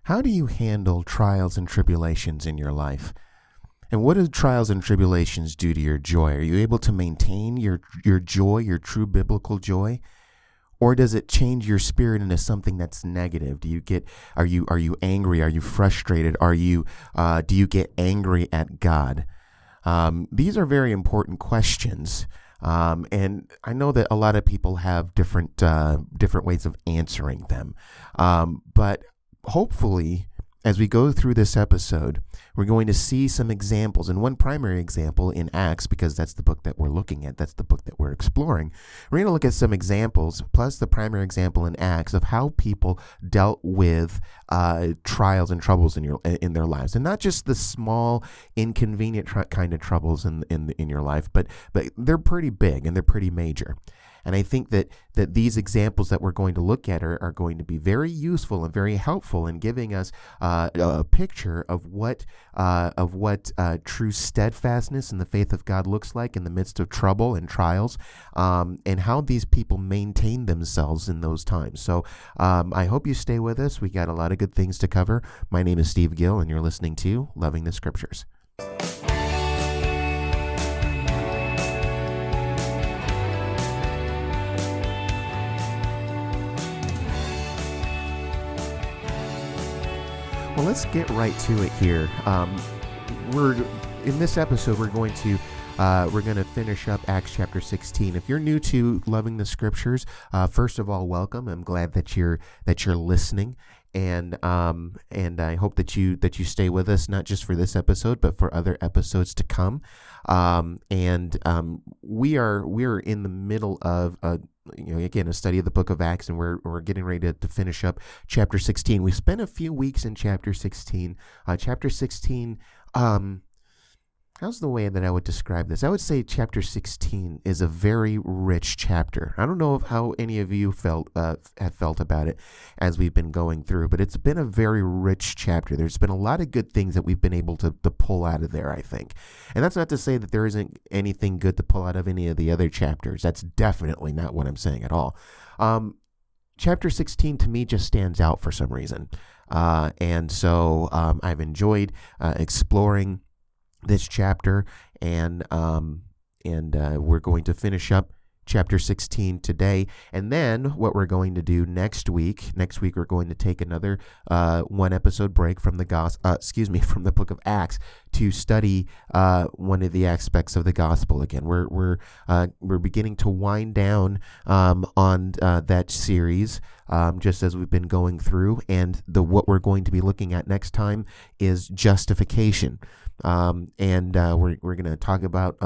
How do you handle trials and tribulations in your life? And what do trials and tribulations do to your joy? Are you able to maintain your joy, your true biblical joy? Or does it change your spirit into something that's negative? Are you angry? Are you frustrated? Do you get angry at God? These are very important questions. And I know that a lot of people have different ways of answering them. But hopefully, as we go through this episode, we're going to see some examples, and one primary example in Acts, because that's the book that we're looking at, that's the book that we're exploring. We're going to look at some examples, plus the primary example in Acts of how people dealt with trials and troubles in their lives, and not just the small, inconvenient kind of troubles in your life, but they're pretty big and they're pretty major. And I think that these examples that we're going to look at are going to be very useful and very helpful in giving us a picture of what true steadfastness in the faith of God looks like in the midst of trouble and trials, and how these people maintain themselves in those times. So I hope you stay with us. We got a lot of good things to cover. My name is Steve Gill, and you're listening to Loving the Scriptures. Well, let's get right to it here. In this episode, we're going to finish up Acts chapter 16. If you're new to Loving the Scriptures, first of all, welcome. I'm glad that you're listening, and I hope that you stay with us, not just for this episode, but for other episodes to come. We are in the middle of a study of the book of Acts, and we're getting ready to finish up chapter 16. We spent a few weeks in chapter 16. Chapter 16, how's the way that I would describe this? I would say chapter 16 is a very rich chapter. I don't know how any of you have felt about it as we've been going through, but it's been a very rich chapter. There's been a lot of good things that we've been able to pull out of there, I think. And that's not to say that there isn't anything good to pull out of any of the other chapters. That's definitely not what I'm saying at all. Chapter 16 to me just stands out for some reason. And so I've enjoyed exploring this chapter, and we're going to finish up chapter 16 today. And then what we're going to do next week we're going to take another one episode break from from the book of Acts to study one of the aspects of the gospel again. We're beginning to wind down on that series, just as we've been going through, and what we're going to be looking at next time is justification. We're going to talk about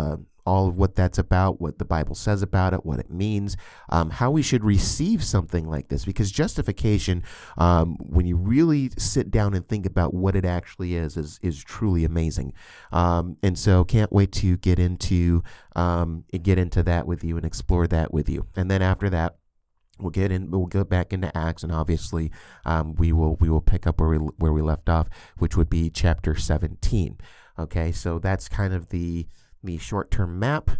all of what that's about, what the Bible says about it, what it means, how we should receive something like this. Because justification, when you really sit down and think about what it actually is truly amazing. And so can't wait to get into that with you and explore that with you. And then after that, we'll go back into Acts, and obviously we will pick up where we left off, which would be chapter 17. Okay, so that's kind of the short-term map,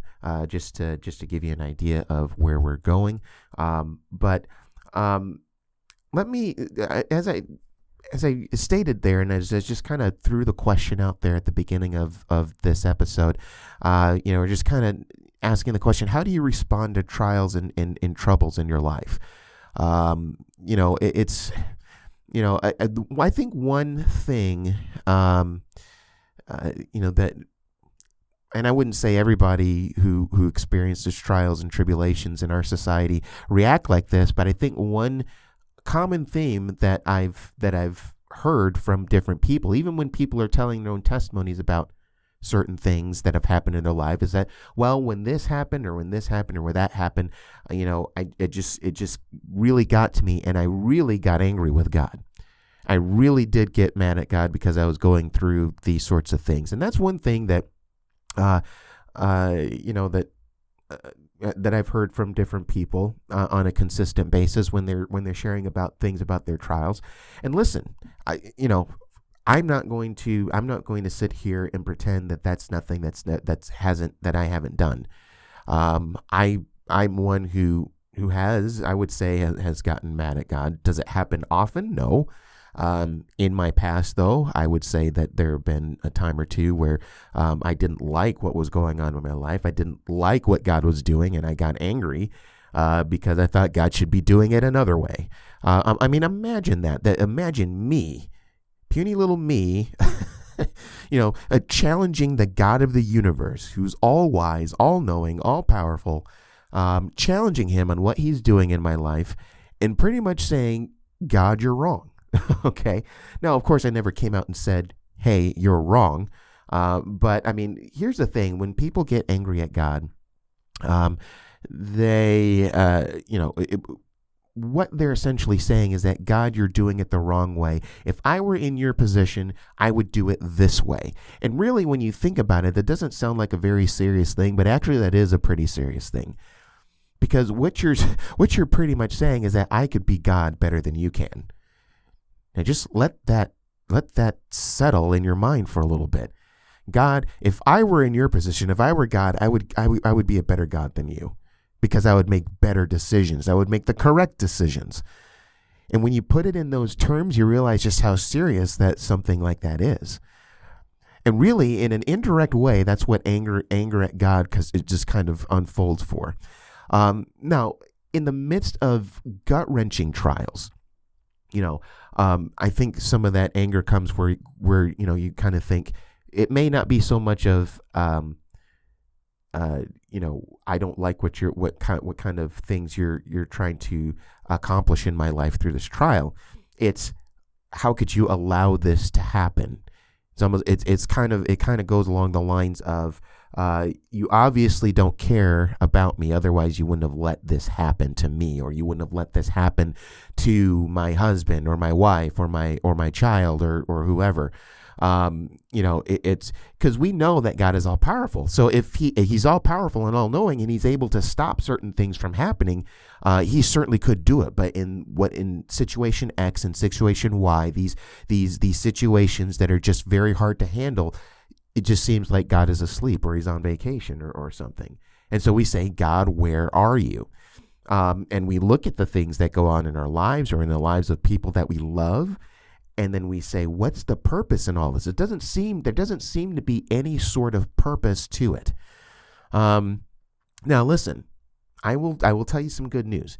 just to give you an idea of where we're going. But let me, as I stated there, and as I just kind of threw the question out there at the beginning of this episode, we're just kind of asking the question: how do you respond to trials and troubles in your life? I think one thing, that, and I wouldn't say everybody who experiences trials and tribulations in our society react like this, but I think one common theme that I've heard from different people, even when people are telling their own testimonies about certain things that have happened in their life, is that, well, when this happened or when this happened or when that happened, it just really got to me, and I really got angry with God. I really did get mad at God because I was going through these sorts of things. And that's one thing that that I've heard from different people on a consistent basis when they're sharing about things about their trials. And listen, I'm not going to sit here and pretend that that's nothing that I haven't done. I'm one who has, I would say, has gotten mad at God. Does it happen often? No. In my past, though, I would say that there have been a time or two where I didn't like what was going on in my life. I didn't like what God was doing, and I got angry because I thought God should be doing it another way. I mean, imagine that. Imagine me, puny little me, challenging the God of the universe, who's all wise, all knowing, all powerful, challenging him on what he's doing in my life, and pretty much saying, God, you're wrong. Okay. Now, of course, I never came out and said, hey, you're wrong. But I mean, here's the thing. When people get angry at God, what they're essentially saying is that, God, you're doing it the wrong way. If I were in your position, I would do it this way. And really, when you think about it, that doesn't sound like a very serious thing, but actually that is a pretty serious thing. Because what you're pretty much saying is that I could be God better than you can. Now just let that settle in your mind for a little bit. God, if I were in your position, if I were God, I would be a better God than you, because I would make better decisions. I would make the correct decisions. And when you put it in those terms, you realize just how serious that something like that is. And really, in an indirect way, that's what anger at God, because it just kind of unfolds for. Now, in the midst of gut-wrenching trials, I think some of that anger comes where you kind of think it may not be so much of I don't like what kind of things you're trying to accomplish in my life through this trial. It's, how could you allow this to happen? It kind of goes along the lines of, you obviously don't care about me, otherwise you wouldn't have let this happen to me, or you wouldn't have let this happen to my husband or my wife or my child or whoever. It's because we know that God is all powerful. So if he's all powerful and all knowing, and he's able to stop certain things from happening, he certainly could do it. But in situation X and situation Y, these situations that are just very hard to handle, it just seems like God is asleep, or he's on vacation or something. And so we say, God, where are you? And we look at the things that go on in our lives or in the lives of people that we love. And then we say, what's the purpose in all this? There doesn't seem to be any sort of purpose to it. Now listen, I will tell you some good news.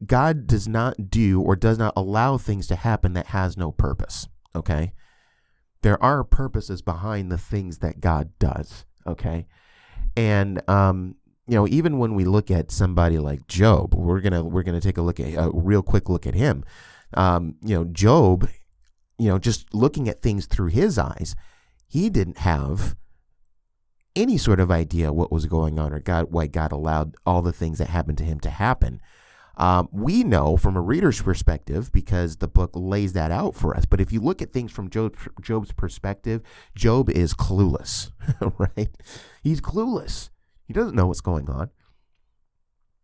God does not do or does not allow things to happen that has no purpose. Okay. There are purposes behind the things that God does. Okay. And, even when we look at somebody like Job, we're going to take a real quick look at him. Job, just looking at things through his eyes, he didn't have any sort of idea what was going on, or why God allowed all the things that happened to him to happen. We know from a reader's perspective, because the book lays that out for us. But if you look at things from Job's perspective, Job is clueless, right? He's clueless. He doesn't know what's going on.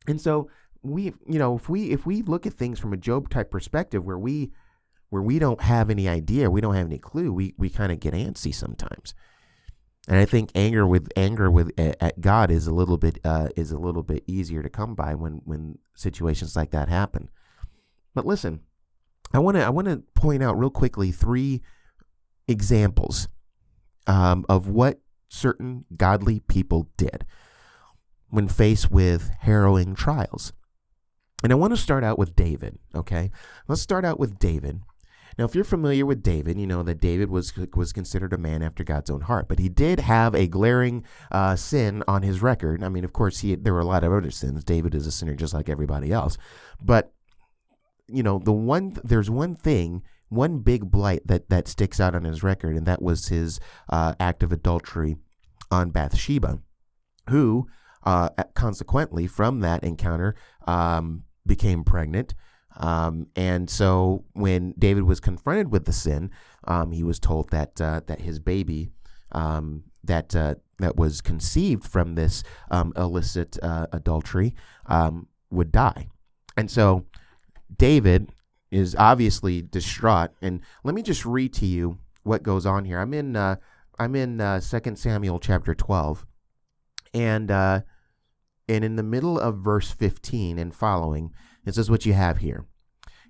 And so if we look at things from a Job type perspective, where we don't have any idea, we don't have any clue, we kind of get antsy sometimes. And I think anger at God is a little bit easier to come by when situations like that happen. But listen, I want to point out real quickly 3 examples of what certain godly people did when faced with harrowing trials. And I want to start out with David. Okay, let's start out with David. Now, if you're familiar with David, you know that David was considered a man after God's own heart, but he did have a glaring sin on his record. I mean, of course, there were a lot of other sins. David is a sinner just like everybody else. But, there's one thing, one big blight that sticks out on his record, and that was his act of adultery on Bathsheba, who, consequently, from that encounter, became pregnant. And so when David was confronted with the sin, he was told that his baby that was conceived from this illicit adultery would die. And so David is obviously distraught. And let me just read to you what goes on here. I'm in 2 Samuel chapter 12, and in the middle of verse 15 and following, this is what you have here.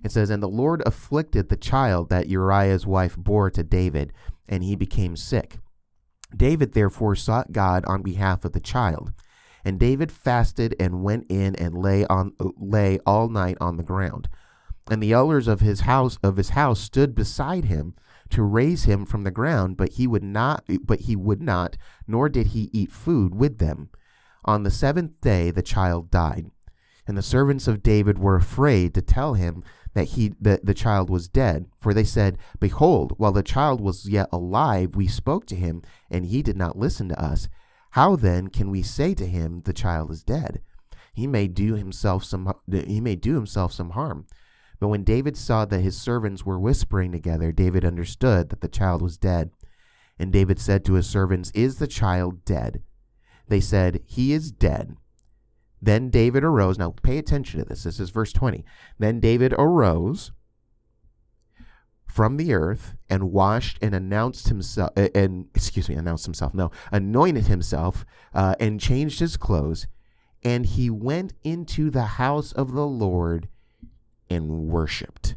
It says, "And the Lord afflicted the child that Uriah's wife bore to David, and he became sick. David therefore sought God on behalf of the child. And David fasted and went in and lay all night on the ground. And the elders of his house stood beside him to raise him from the ground, but he would not, nor did he eat food with them. On the seventh day the child died. And the servants of David were afraid to tell him that the child was dead, for they said, Behold, while the child was yet alive, we spoke to him, and he did not listen to us. How then can we say to him, The child is dead? He may do himself some harm. But when David saw that his servants were whispering together, David understood that the child was dead. And David said to his servants, Is the child dead? They said, He is dead. Then David arose. Now pay attention to this. This is verse 20. Then David arose from the earth and washed and anointed himself and changed his clothes. And he went into the house of the Lord and worshiped.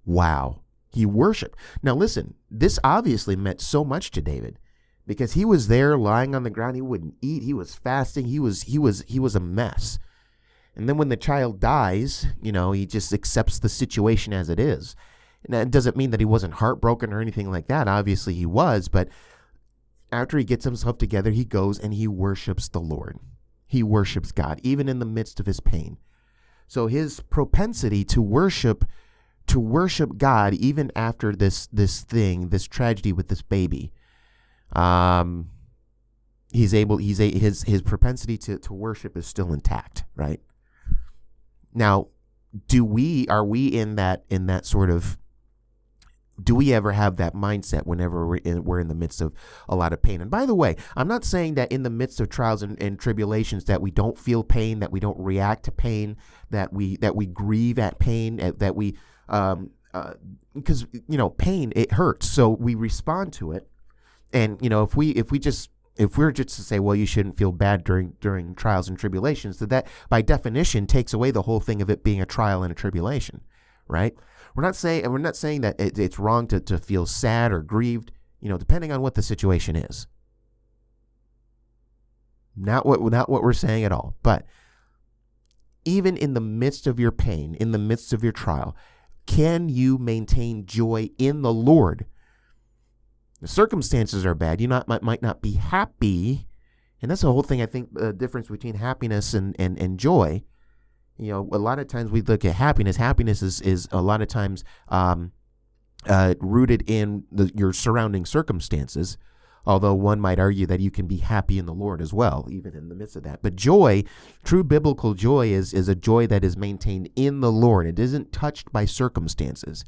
Wow. He worshiped. Now listen, this obviously meant so much to David, because he was there lying on the ground. He wouldn't eat. He was fasting. He was a mess. And then when the child dies, he just accepts the situation as it is. And that doesn't mean that he wasn't heartbroken or anything like that. Obviously he was, but after he gets himself together, he goes and he worships the Lord. He worships God, even in the midst of his pain. So his propensity to worship God, even after this tragedy with this baby, his propensity to worship is still intact, right? Now, are we in that sort of, do we ever have that mindset whenever we're in the midst of a lot of pain? And by the way, I'm not saying that in the midst of trials and tribulations that we don't feel pain, that we don't react to pain, that we grieve at pain, that we because pain, it hurts, so we respond to it. And if we're just to say, well, you shouldn't feel bad during trials and tribulations, that by definition takes away the whole thing of it being a trial and a tribulation, right? We're not saying that it's wrong to feel sad or grieved, depending on what the situation is. Not what we're saying at all. But even in the midst of your pain, in the midst of your trial, can you maintain joy in the Lord? The circumstances are bad. You might not be happy, and that's the whole thing. I think the difference between happiness and joy. A lot of times we look at happiness. Happiness is a lot of times rooted in your surrounding circumstances, although one might argue that you can be happy in the Lord as well, even in the midst of that. But joy, true biblical joy, is a joy that is maintained in the Lord. It isn't touched by circumstances,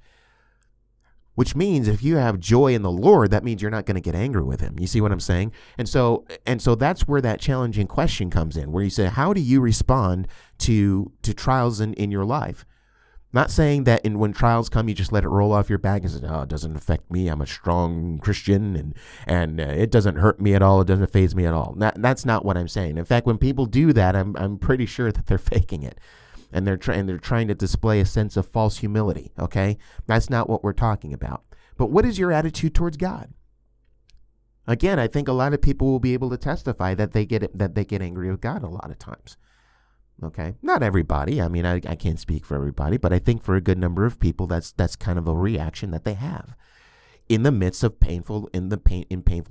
which means if you have joy in the Lord, that means you're not going to get angry with him. You see what I'm saying? And so that's where that challenging question comes in, where you say, how do you respond to trials in your life? Not saying that when trials come, you just let it roll off your back and say, oh, it doesn't affect me. I'm a strong Christian and it doesn't hurt me at all. It doesn't faze me at all. That's not what I'm saying. In fact, when people do that, I'm pretty sure that they're faking it. And they're trying to display a sense of false humility, okay? That's not what we're talking about. But what is your attitude towards God? Again, I think a lot of people will be able to testify that they get angry with God a lot of times. Okay? Not everybody. I mean, I can't speak for everybody, but I think for a good number of people, that's kind of a reaction that they have in the midst of painful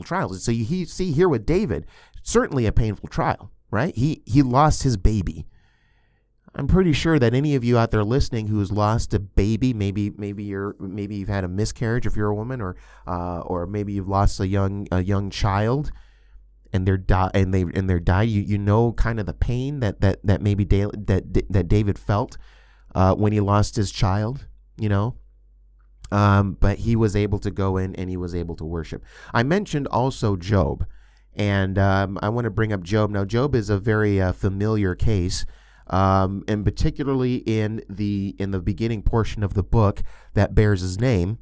trials. And so you see here with David, certainly a painful trial, right? He lost his baby. I'm pretty sure that any of you out there listening who has lost a baby, maybe you've had a miscarriage if you're a woman, or maybe you've lost a young child, and they're died. You know kind of the pain that maybe that David felt when he lost his child. But he was able to go in and he was able to worship. I mentioned also Job, and I want to bring up Job. Now, Job is a very familiar case. And particularly in the beginning portion of the book that bears his name.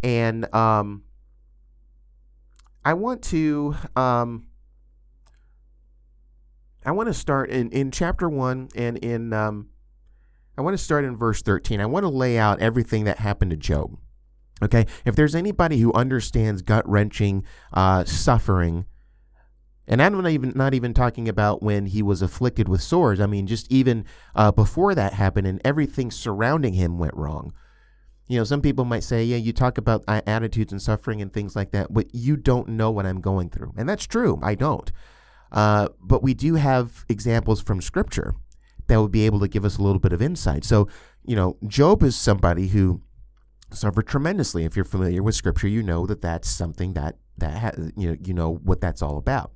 And I want to start in chapter 1 and in I want to start in verse 13. I want to lay out everything that happened to Job. Okay, if there's anybody who understands gut-wrenching suffering, and I'm not even talking about when he was afflicted with sores. I mean, just even before that happened and everything surrounding him went wrong. Some people might say, yeah, you talk about attitudes and suffering and things like that, but you don't know what I'm going through. And that's true. I don't. But we do have examples from Scripture that would be able to give us a little bit of insight. So, Job is somebody who suffered tremendously. If you're familiar with Scripture, you know that that's something that you know what that's all about.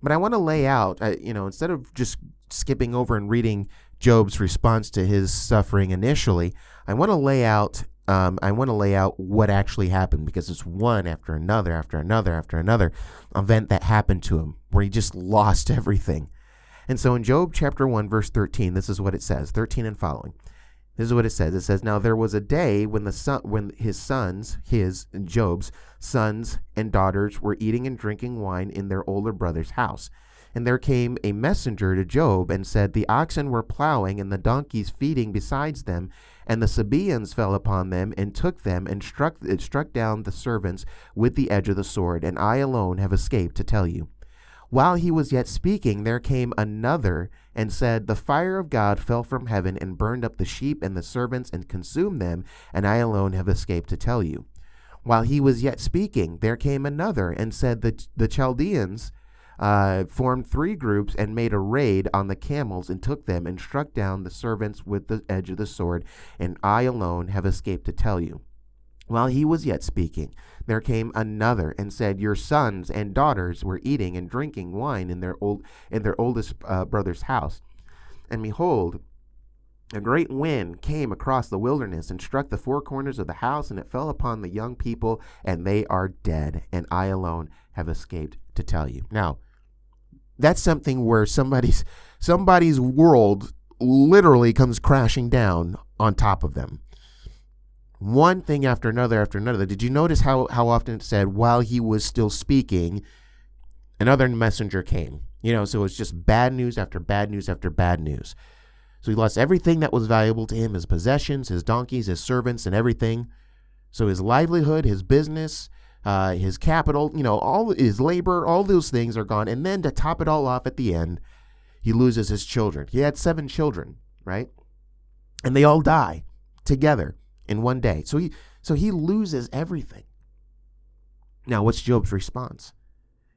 But I want to lay out, instead of just skipping over and reading Job's response to his suffering initially, I want to lay out what actually happened, because it's one after another event that happened to him where he just lost everything. And so in Job chapter 1, verse 13, this is what it says, 13 and following. This is what it says. It says, "Now there was a day when Job's sons and daughters were eating and drinking wine in their older brother's house. And there came a messenger to Job and said, The oxen were plowing and the donkeys feeding besides them, and the Sabaeans fell upon them and took them and struck down the servants with the edge of the sword, and I alone have escaped to tell you. While he was yet speaking, there came another and said, The fire of God fell from heaven and burned up the sheep and the servants and consumed them, and I alone have escaped to tell you. While he was yet speaking, there came another and said, The Chaldeans formed 3 groups and made a raid on the camels and took them and struck down the servants with the edge of the sword, and I alone have escaped to tell you. While he was yet speaking, there came another and said, Your sons and daughters were eating and drinking wine in their oldest brother's house. And behold, a great wind came across the wilderness and struck the 4 corners of the house, and it fell upon the young people, and they are dead, and I alone have escaped to tell you." Now, that's something where somebody's world literally comes crashing down on top of them. One thing after another after another. Did you notice how often it said, while he was still speaking, another messenger came? So it's just bad news after bad news after bad news. So he lost everything that was valuable to him, his possessions, his donkeys, his servants, and everything. So his livelihood, his business, his capital, all his labor, all those things are gone. And then to top it all off at the end, he loses his children. He had 7 children, right? And they all die together in one day. So he loses everything. Now, what's Job's response?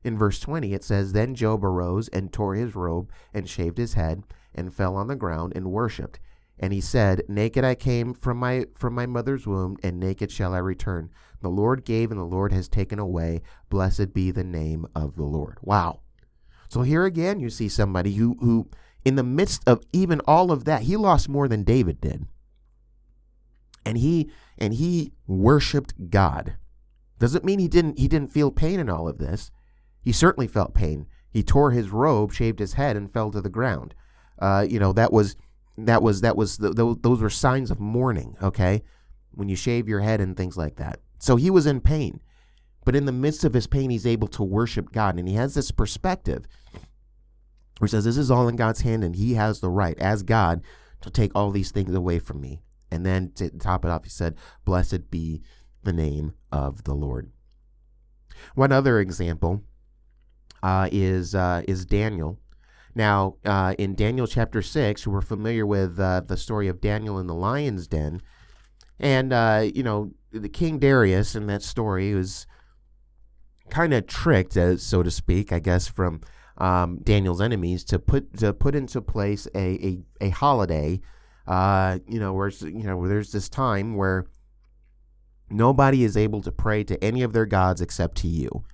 In verse 20, it says, "Then Job arose and tore his robe and shaved his head and fell on the ground and worshipped. And he said, Naked I came from my mother's womb, and naked shall I return. The Lord gave, and the Lord has taken away. Blessed be the name of the Lord." Wow. So here again, you see somebody who in the midst of even all of that, he lost more than David did. And he worshipped God. Doesn't mean he didn't feel pain in all of this. He certainly felt pain. He tore his robe, shaved his head, and fell to the ground. Those were signs of mourning. Okay, when you shave your head and things like that. So he was in pain, but in the midst of his pain, he's able to worship God, and he has this perspective where he says, "This is all in God's hand, and He has the right, as God, to take all these things away from me." And then to top it off, he said, "Blessed be the name of the Lord." One other example is Daniel. Now, in Daniel chapter 6, we're familiar with the story of Daniel in the lion's den. And, the King Darius in that story was kind of tricked, so to speak, I guess, from Daniel's enemies to put into place a holiday, where there's this time where nobody is able to pray to any of their gods except to you.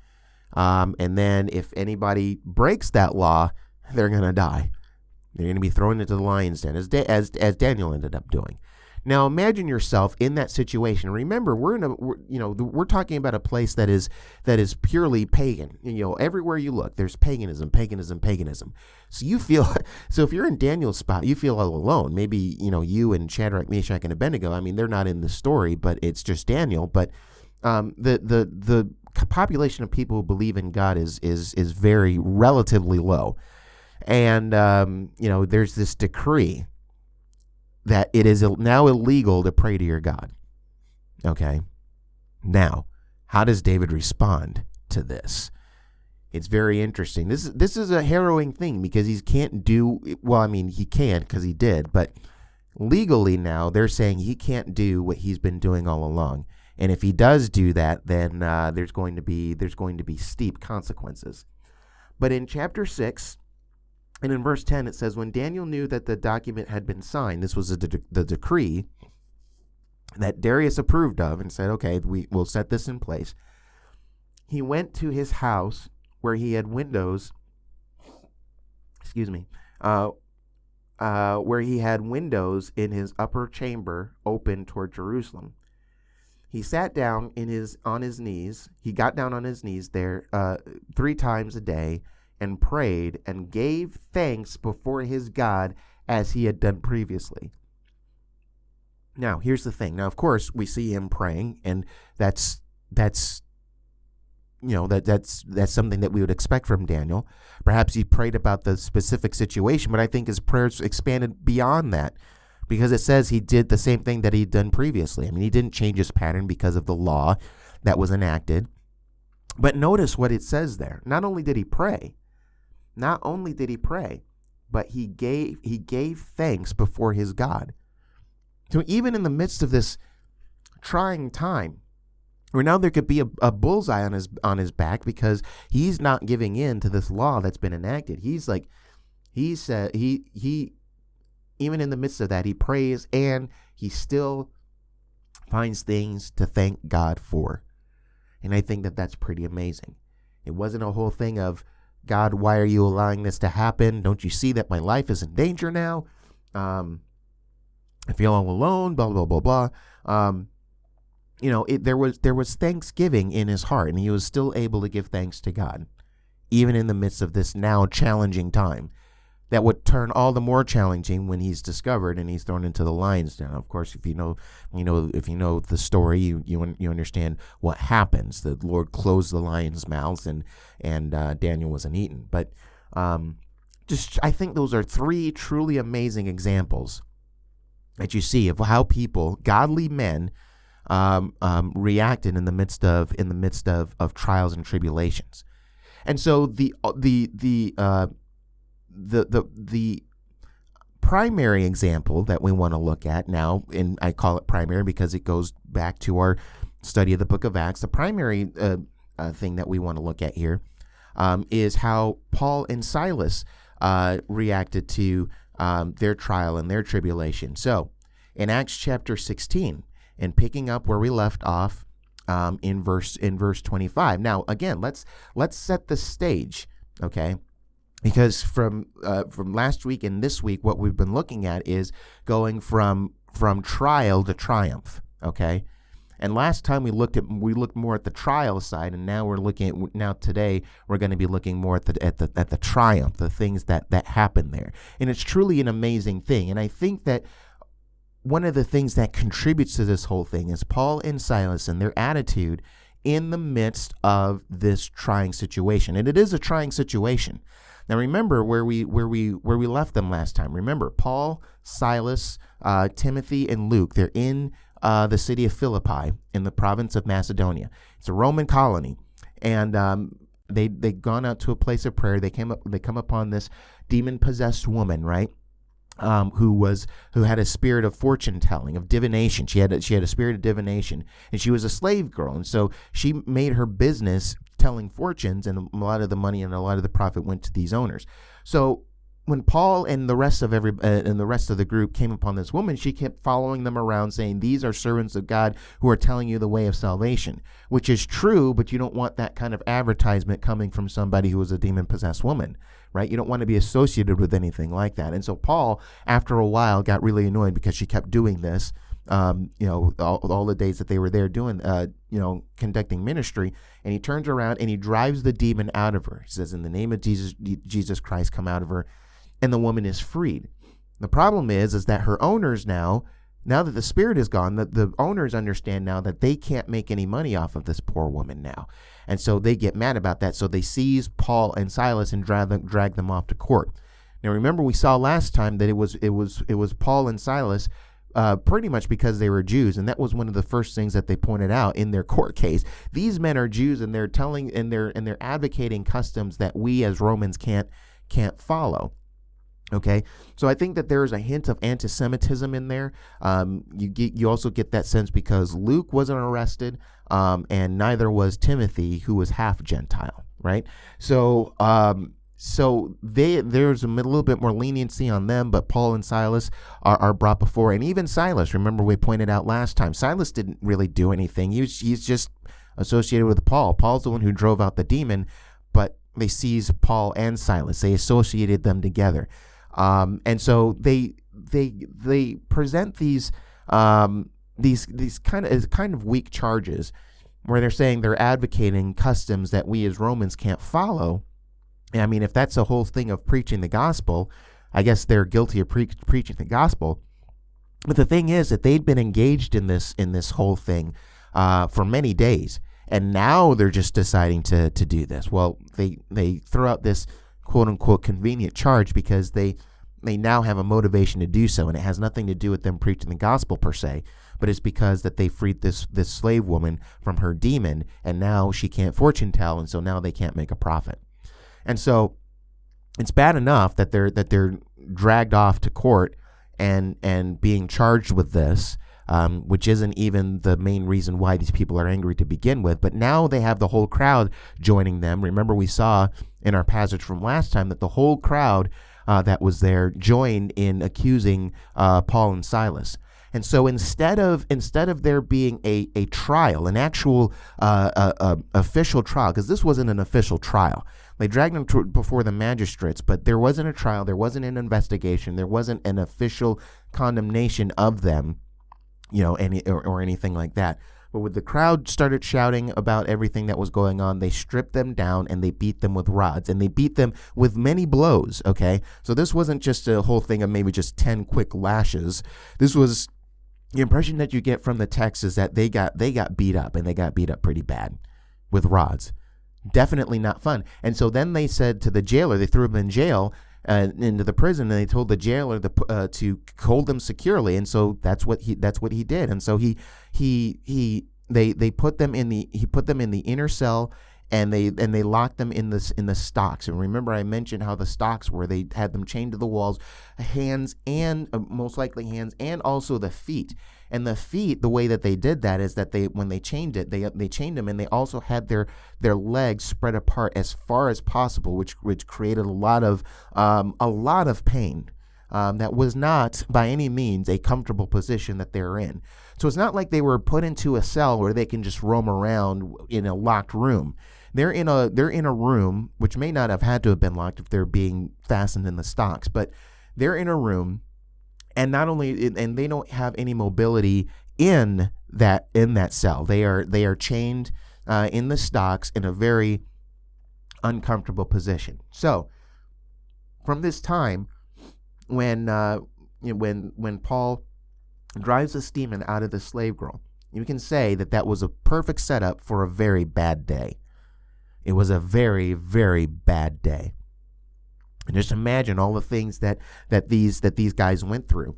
And then if anybody breaks that law, they're going to die. They're going to be thrown into the lion's den, as Daniel ended up doing. Now, imagine yourself in that situation. Remember, we're talking about a place that is purely pagan. Everywhere you look, there's paganism. So if you're in Daniel's spot, you feel all alone. Maybe you and Shadrach, Meshach, and Abednego. I mean, they're not in the story, but it's just Daniel. But the population of people who believe in God is very relatively low. And, there's this decree that it is now illegal to pray to your God. Okay. Now, how does David respond to this? It's very interesting. This is a harrowing thing because he can't do, well, I mean, he can because he did, but legally now they're saying he can't do what he's been doing all along. And if he does do that, then there's going to be steep consequences. But in chapter 6 and in verse 10, it says, when Daniel knew that the document had been signed, this was the decree that Darius approved of and said, okay, we'll set this in place. He went to his house where he had windows, where he had windows in his upper chamber open toward Jerusalem. He sat down on his knees. He got down on his knees there 3 times a day and prayed and gave thanks before his God as he had done previously. Now, here's the thing. Now, of course, we see him praying, and that's something that we would expect from Daniel. Perhaps he prayed about the specific situation, but I think his prayers expanded beyond that because it says he did the same thing that he'd done previously. I mean, he didn't change his pattern because of the law that was enacted. But notice what it says there. Not only did he pray, but he gave thanks before his God. So even in the midst of this trying time, where now there could be a bullseye on his back because he's not giving in to this law that's been enacted. He even in the midst of that, he prays and he still finds things to thank God for. And I think that that's pretty amazing. It wasn't a whole thing of, God, why are you allowing this to happen? Don't you see that my life is in danger now? I feel all alone, blah, blah, blah, blah. There was thanksgiving in his heart, and he was still able to give thanks to God, even in the midst of this now challenging time that would turn all the more challenging when he's discovered and he's thrown into the lion's den. Of course, if you know the story, you understand what happens. The Lord closed the lions' mouths, and Daniel wasn't eaten. But I think those are 3 truly amazing examples that you see of how people, godly men, reacted in the midst of trials and tribulations. And so the primary example that we want to look at now, and I call it primary because it goes back to our study of the book of Acts, the primary thing that we want to look at here is how Paul and Silas reacted to their trial and their tribulation. So in Acts chapter 16, and picking up where we left off in verse 25. Now, again, let's set the stage, okay? Because from last week and this week, what we've been looking at is going from trial to triumph, okay? And last time we looked more at the trial side, and now today we're going to be looking more at the triumph, the things that happen there. And it's truly an amazing thing. And I think that one of the things that contributes to this whole thing is Paul and Silas and their attitude in the midst of this trying situation. And it is a trying situation. Now remember where we left them last time. Remember Paul, Silas, Timothy, and Luke. They're in the city of Philippi in the province of Macedonia. It's a Roman colony, and they'd gone out to a place of prayer. They come upon this demon-possessed woman, right? Who had a spirit of fortune telling, of divination. She had a spirit of divination, and she was a slave girl, and so she made her business telling fortunes, and a lot of the money and a lot of the profit went to these owners. So when Paul and the rest of the group came upon this woman, she kept following them around saying, these are servants of God who are telling you the way of salvation, which is true, but you don't want that kind of advertisement coming from somebody who is a demon-possessed woman, right? You don't want to be associated with anything like that. And so Paul, after a while, got really annoyed because she kept doing this, all the days that they were there doing, conducting ministry. And he turns around and he drives the demon out of her. He says, in the name of Jesus Christ, come out of her. And the woman is freed. The problem is that her owners now that the spirit is gone, the owners understand now that they can't make any money off of this poor woman now. And so they get mad about that. So they seize Paul and Silas and drag them off to court. Now, remember, we saw last time that it was Paul and Silas, pretty much because they were Jews, and that was one of the first things that they pointed out in their court case. These men are Jews, and they're telling and they're advocating customs that we as Romans can't follow. Okay, so I think that there is a hint of anti-Semitism in there. You also get that sense because Luke wasn't arrested, and neither was Timothy, who was half Gentile, right? So there's a little bit more leniency on them, but Paul and Silas are brought before, and even Silas. Remember, we pointed out last time, Silas didn't really do anything. He's just associated with Paul. Paul's the one who drove out the demon, but they seized Paul and Silas. They associated them together. And so they present these kind of weak charges, where they're saying they're advocating customs that we as Romans can't follow. And I mean, if that's the whole thing of preaching the gospel, I guess they're guilty of preaching the gospel. But the thing is that they'd been engaged in this whole thing for many days, and now they're just deciding to do this. Well, they throw out this quote unquote convenient charge because they now have a motivation to do so, and it has nothing to do with them preaching the gospel per se, but it's because that they freed this slave woman from her demon, and now she can't fortune tell, and so now they can't make a profit. And so it's bad enough that they're dragged off to court and being charged with this, which isn't even the main reason why these people are angry to begin with. But now they have the whole crowd joining them. Remember, we saw in our passage from last time that the whole crowd that was there joined in accusing Paul and Silas. And so instead of there being a trial, an actual official trial, because this wasn't an official trial. They dragged them before the magistrates, but there wasn't a trial, there wasn't an investigation, there wasn't an official condemnation of them, or anything like that. But when the crowd started shouting about everything that was going on, they stripped them down and they beat them with rods, and they beat them with many blows, okay? So this wasn't just a whole thing of maybe just 10 quick lashes. This was, the impression that you get from the text is that they got beat up, and they got beat up pretty bad with rods. Definitely not fun. And so then they said to the jailer, they threw him in jail, into the prison, and they told the jailer to hold them securely. And so that's what he did. And so they put them in the inner cell, and they locked them in the stocks. And remember, I mentioned how the stocks were, they had them chained to the walls, hands and most likely hands, and also the feet. And the feet, the way that they did that is that when they chained them, and they also had their legs spread apart as far as possible, which created a lot of pain. That was not by any means a comfortable position that they're in. So it's not like they were put into a cell where they can just roam around in a locked room. They're in a room, which may not have had to have been locked if they're being fastened in the stocks, but they're in a room. And not only, and they don't have any mobility in that cell. They are chained in the stocks in a very uncomfortable position. So, from this time, when Paul drives this demon out of the slave girl, you can say that was a perfect setup for a very bad day. It was a very, very bad day. And just imagine all the things that these guys went through.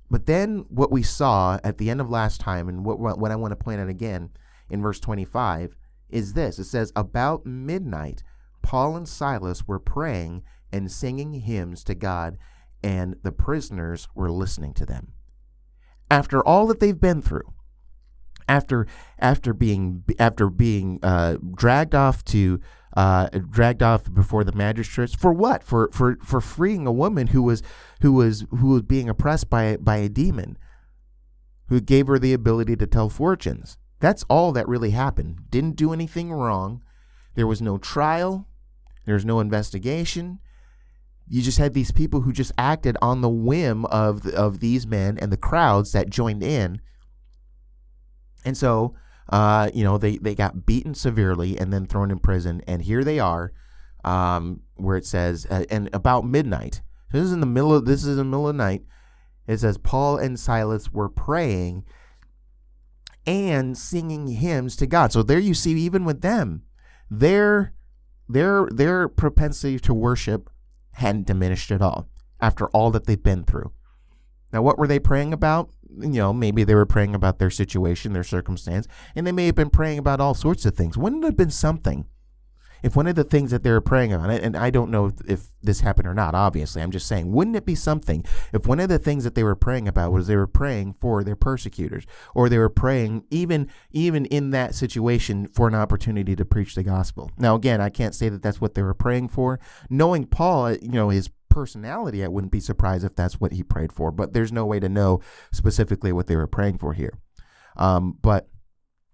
But then what we saw at the end of last time, and what I want to point out again in verse 25, is this. It says, about midnight, Paul and Silas were praying and singing hymns to God, and the prisoners were listening to them. After all that they've been through, after being dragged off before the magistrates, for what? For freeing a woman who was being oppressed by a demon, who gave her the ability to tell fortunes. That's all that really happened. Didn't do anything wrong. There was no trial. There was no investigation. You just had these people who just acted on the whim of these men and the crowds that joined in. And so, they got beaten severely and then thrown in prison. And here they are, where it says, and about midnight. So this is in the middle of the night. It says Paul and Silas were praying and singing hymns to God. So there you see, even with them, their propensity to worship hadn't diminished at all after all that they've been through. Now, what were they praying about? Maybe they were praying about their situation, their circumstance, and they may have been praying about all sorts of things. Wouldn't it have been something if one of the things that they were praying on, and I don't know if this happened or not, obviously, I'm just saying, wouldn't it be something if one of the things that they were praying about was they were praying for their persecutors, or they were praying even in that situation for an opportunity to preach the gospel? Now, again, I can't say that that's what they were praying for. Knowing Paul, his personality, I wouldn't be surprised if that's what he prayed for, but there's no way to know specifically what they were praying for here. But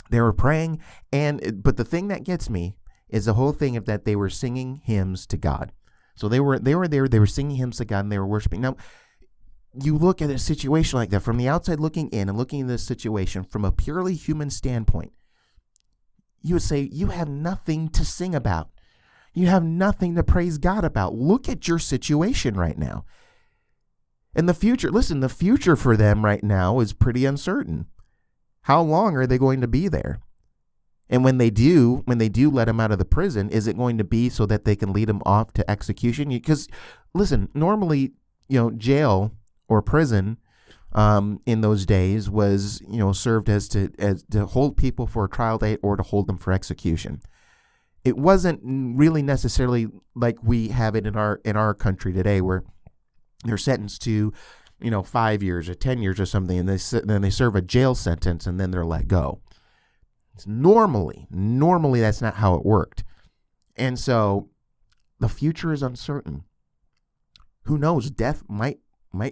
they were praying, but the thing that gets me is the whole thing of that they were singing hymns to God. So they were there, they were singing hymns to God, and they were worshiping. Now, you look at a situation like that from the outside looking in, and looking at this situation from a purely human standpoint, you would say, you have nothing to sing about. You have nothing to praise God about. Look at your situation right now. And the future for them right now is pretty uncertain. How long are they going to be there? And when they do let him out of the prison, is it going to be so that they can lead him off to execution? Because, listen, normally, jail or prison in those days was, served as to hold people for a trial date or to hold them for execution. It wasn't really necessarily like we have it in our country today, where they're sentenced to, 5 years or 10 years or something, and then they serve a jail sentence and then they're let go. Normally, that's not how it worked. And so the future is uncertain. Who knows? Death might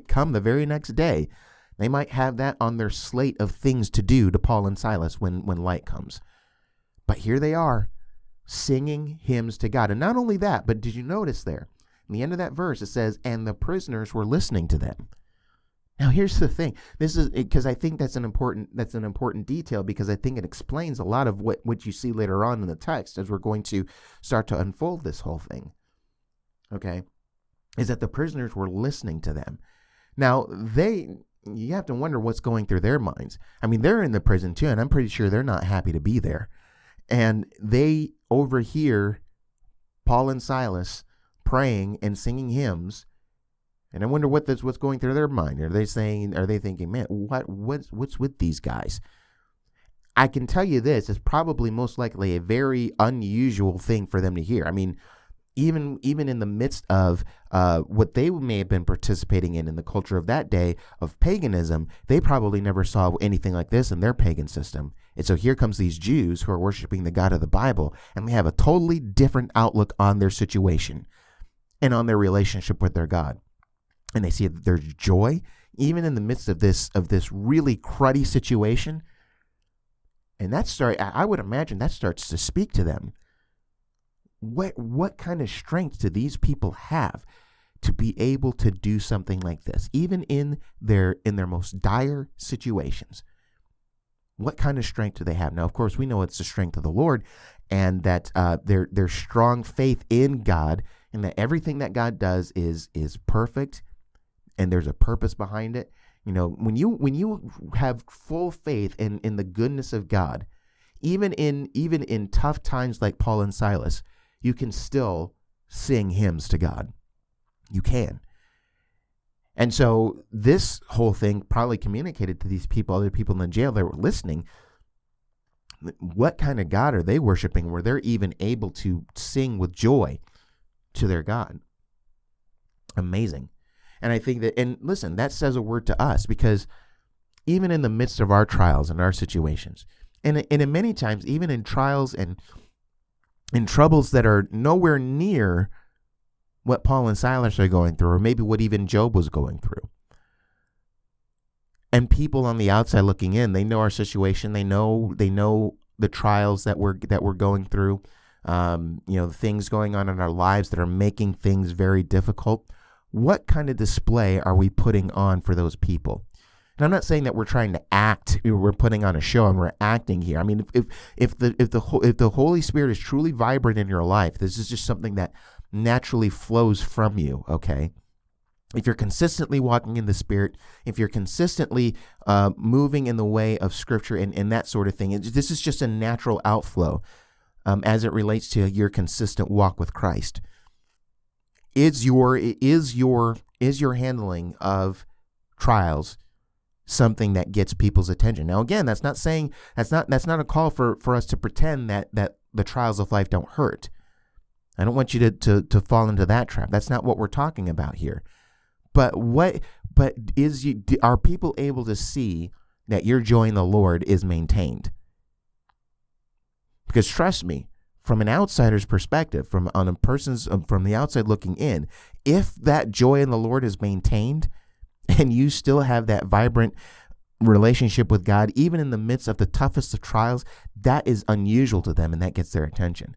come the very next day. They might have that on their slate of things to do to Paul and Silas when light comes. But here they are, singing hymns to God. And not only that, but did you notice there, in the end of that verse, it says, and the prisoners were listening to them. Now, here's the thing. This is because I think that's an important detail, because I think it explains a lot of what you see later on in the text as we're going to start to unfold this whole thing. Okay, is that the prisoners were listening to them. Now, you have to wonder what's going through their minds. I mean, they're in the prison too, and I'm pretty sure they're not happy to be there. And they overhear Paul and Silas praying and singing hymns. And I wonder what's going through their mind. Are they thinking, man, what's with these guys? I can tell you this, it's probably most likely a very unusual thing for them to hear. I mean, even in the midst of what they may have been participating in the culture of that day of paganism, they probably never saw anything like this in their pagan system. And so here comes these Jews who are worshiping the God of the Bible, and they have a totally different outlook on their situation and on their relationship with their God. And they see that there's joy, even in the midst of this really cruddy situation. And I would imagine that starts to speak to them. What kind of strength do these people have to be able to do something like this, even in their most dire situations? What kind of strength do they have? Now, of course, we know it's the strength of the Lord, and that their strong faith in God, and that everything that God does is perfect. And there's a purpose behind it. When you have full faith in the goodness of God, even in tough times like Paul and Silas, you can still sing hymns to God. You can. And so this whole thing probably communicated to these people, other people in the jail that were listening, what kind of God are they worshiping where they're even able to sing with joy to their God? Amazing. And I think that, and listen, that says a word to us, because even in the midst of our trials and our situations, and in many times, even in trials and in troubles that are nowhere near what Paul and Silas are going through, or maybe what even Job was going through. And people on the outside looking in, they know our situation. They know the trials that we're going through. Things going on in our lives that are making things very difficult. What kind of display are we putting on for those people? And I'm not saying that we're trying to act, we're putting on a show and we're acting here. I mean, if the Holy Spirit is truly vibrant in your life, this is just something that naturally flows from you, okay? If you're consistently walking in the Spirit, if you're consistently moving in the way of Scripture and that sort of thing, this is just a natural outflow as it relates to your consistent walk with Christ. Is your handling of trials something that gets people's attention? Now, again, that's not a call for us to pretend that the trials of life don't hurt. I don't want you to fall into that trap. That's not what we're talking about here. But are people able to see that your joy in the Lord is maintained? Because trust me, from an outsider's perspective, from the outside looking in, if that joy in the Lord is maintained and you still have that vibrant relationship with God, even in the midst of the toughest of trials, that is unusual to them, and that gets their attention.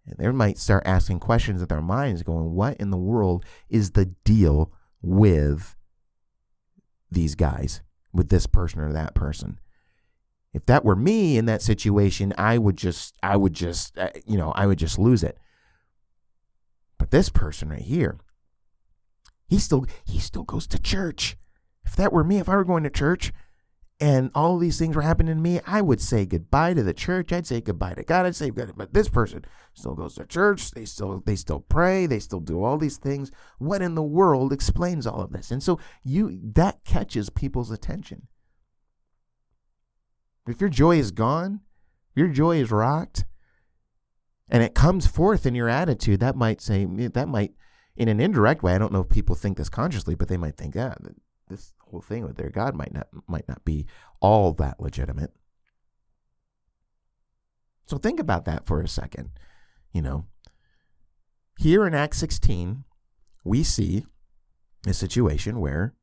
And they might start asking questions in their minds, going, what in the world is the deal with these guys, with this person or that person? If that were me in that situation, I would just lose it. But this person right here, he still goes to church. If that were me, if I were going to church and all these things were happening to me, I would say goodbye to the church. I'd say goodbye to God. I'd say goodbye. But this person still goes to church. They still pray. They still do all these things. What in the world explains all of this? And so that catches people's attention. If your joy is gone, your joy is rocked, and it comes forth in your attitude, that might, in an indirect way, I don't know if people think this consciously, but they might think, this whole thing with their God might not be all that legitimate. So think about that for a second. Here in Acts 16, we see a situation where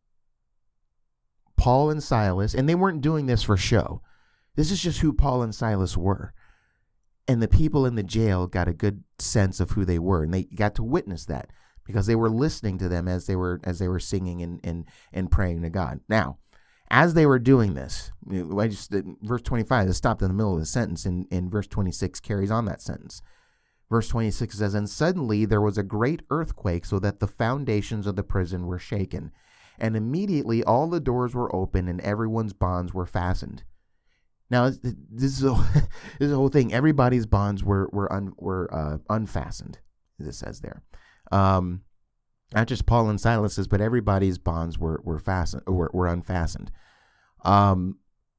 Paul and Silas, and they weren't doing this for show. This is just who Paul and Silas were. And the people in the jail got a good sense of who they were, and they got to witness that because they were listening to them as they were singing and praying to God. Now, as they were doing this, verse 25 is stopped in the middle of the sentence, and verse 26 carries on that sentence. Verse 26 says, "And suddenly there was a great earthquake, so that the foundations of the prison were shaken. And immediately all the doors were open, and everyone's bonds were fastened." Now, this is a whole thing. Everybody's bonds were unfastened, as it says there. Not just Paul and Silas's, but everybody's bonds were unfastened.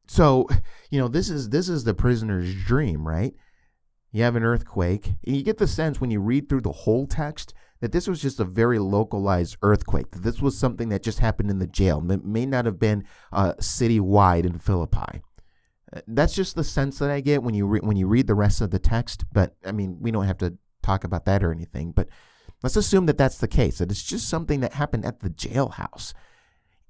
So this is the prisoner's dream, right? You have an earthquake, and you get the sense when you read through the whole text that this was just a very localized earthquake. That this was something that just happened in the jail. It may not have been citywide in Philippi. That's just the sense that I get when you read the rest of the text. But I mean, we don't have to talk about that or anything. But let's assume that that's the case. That it's just something that happened at the jailhouse,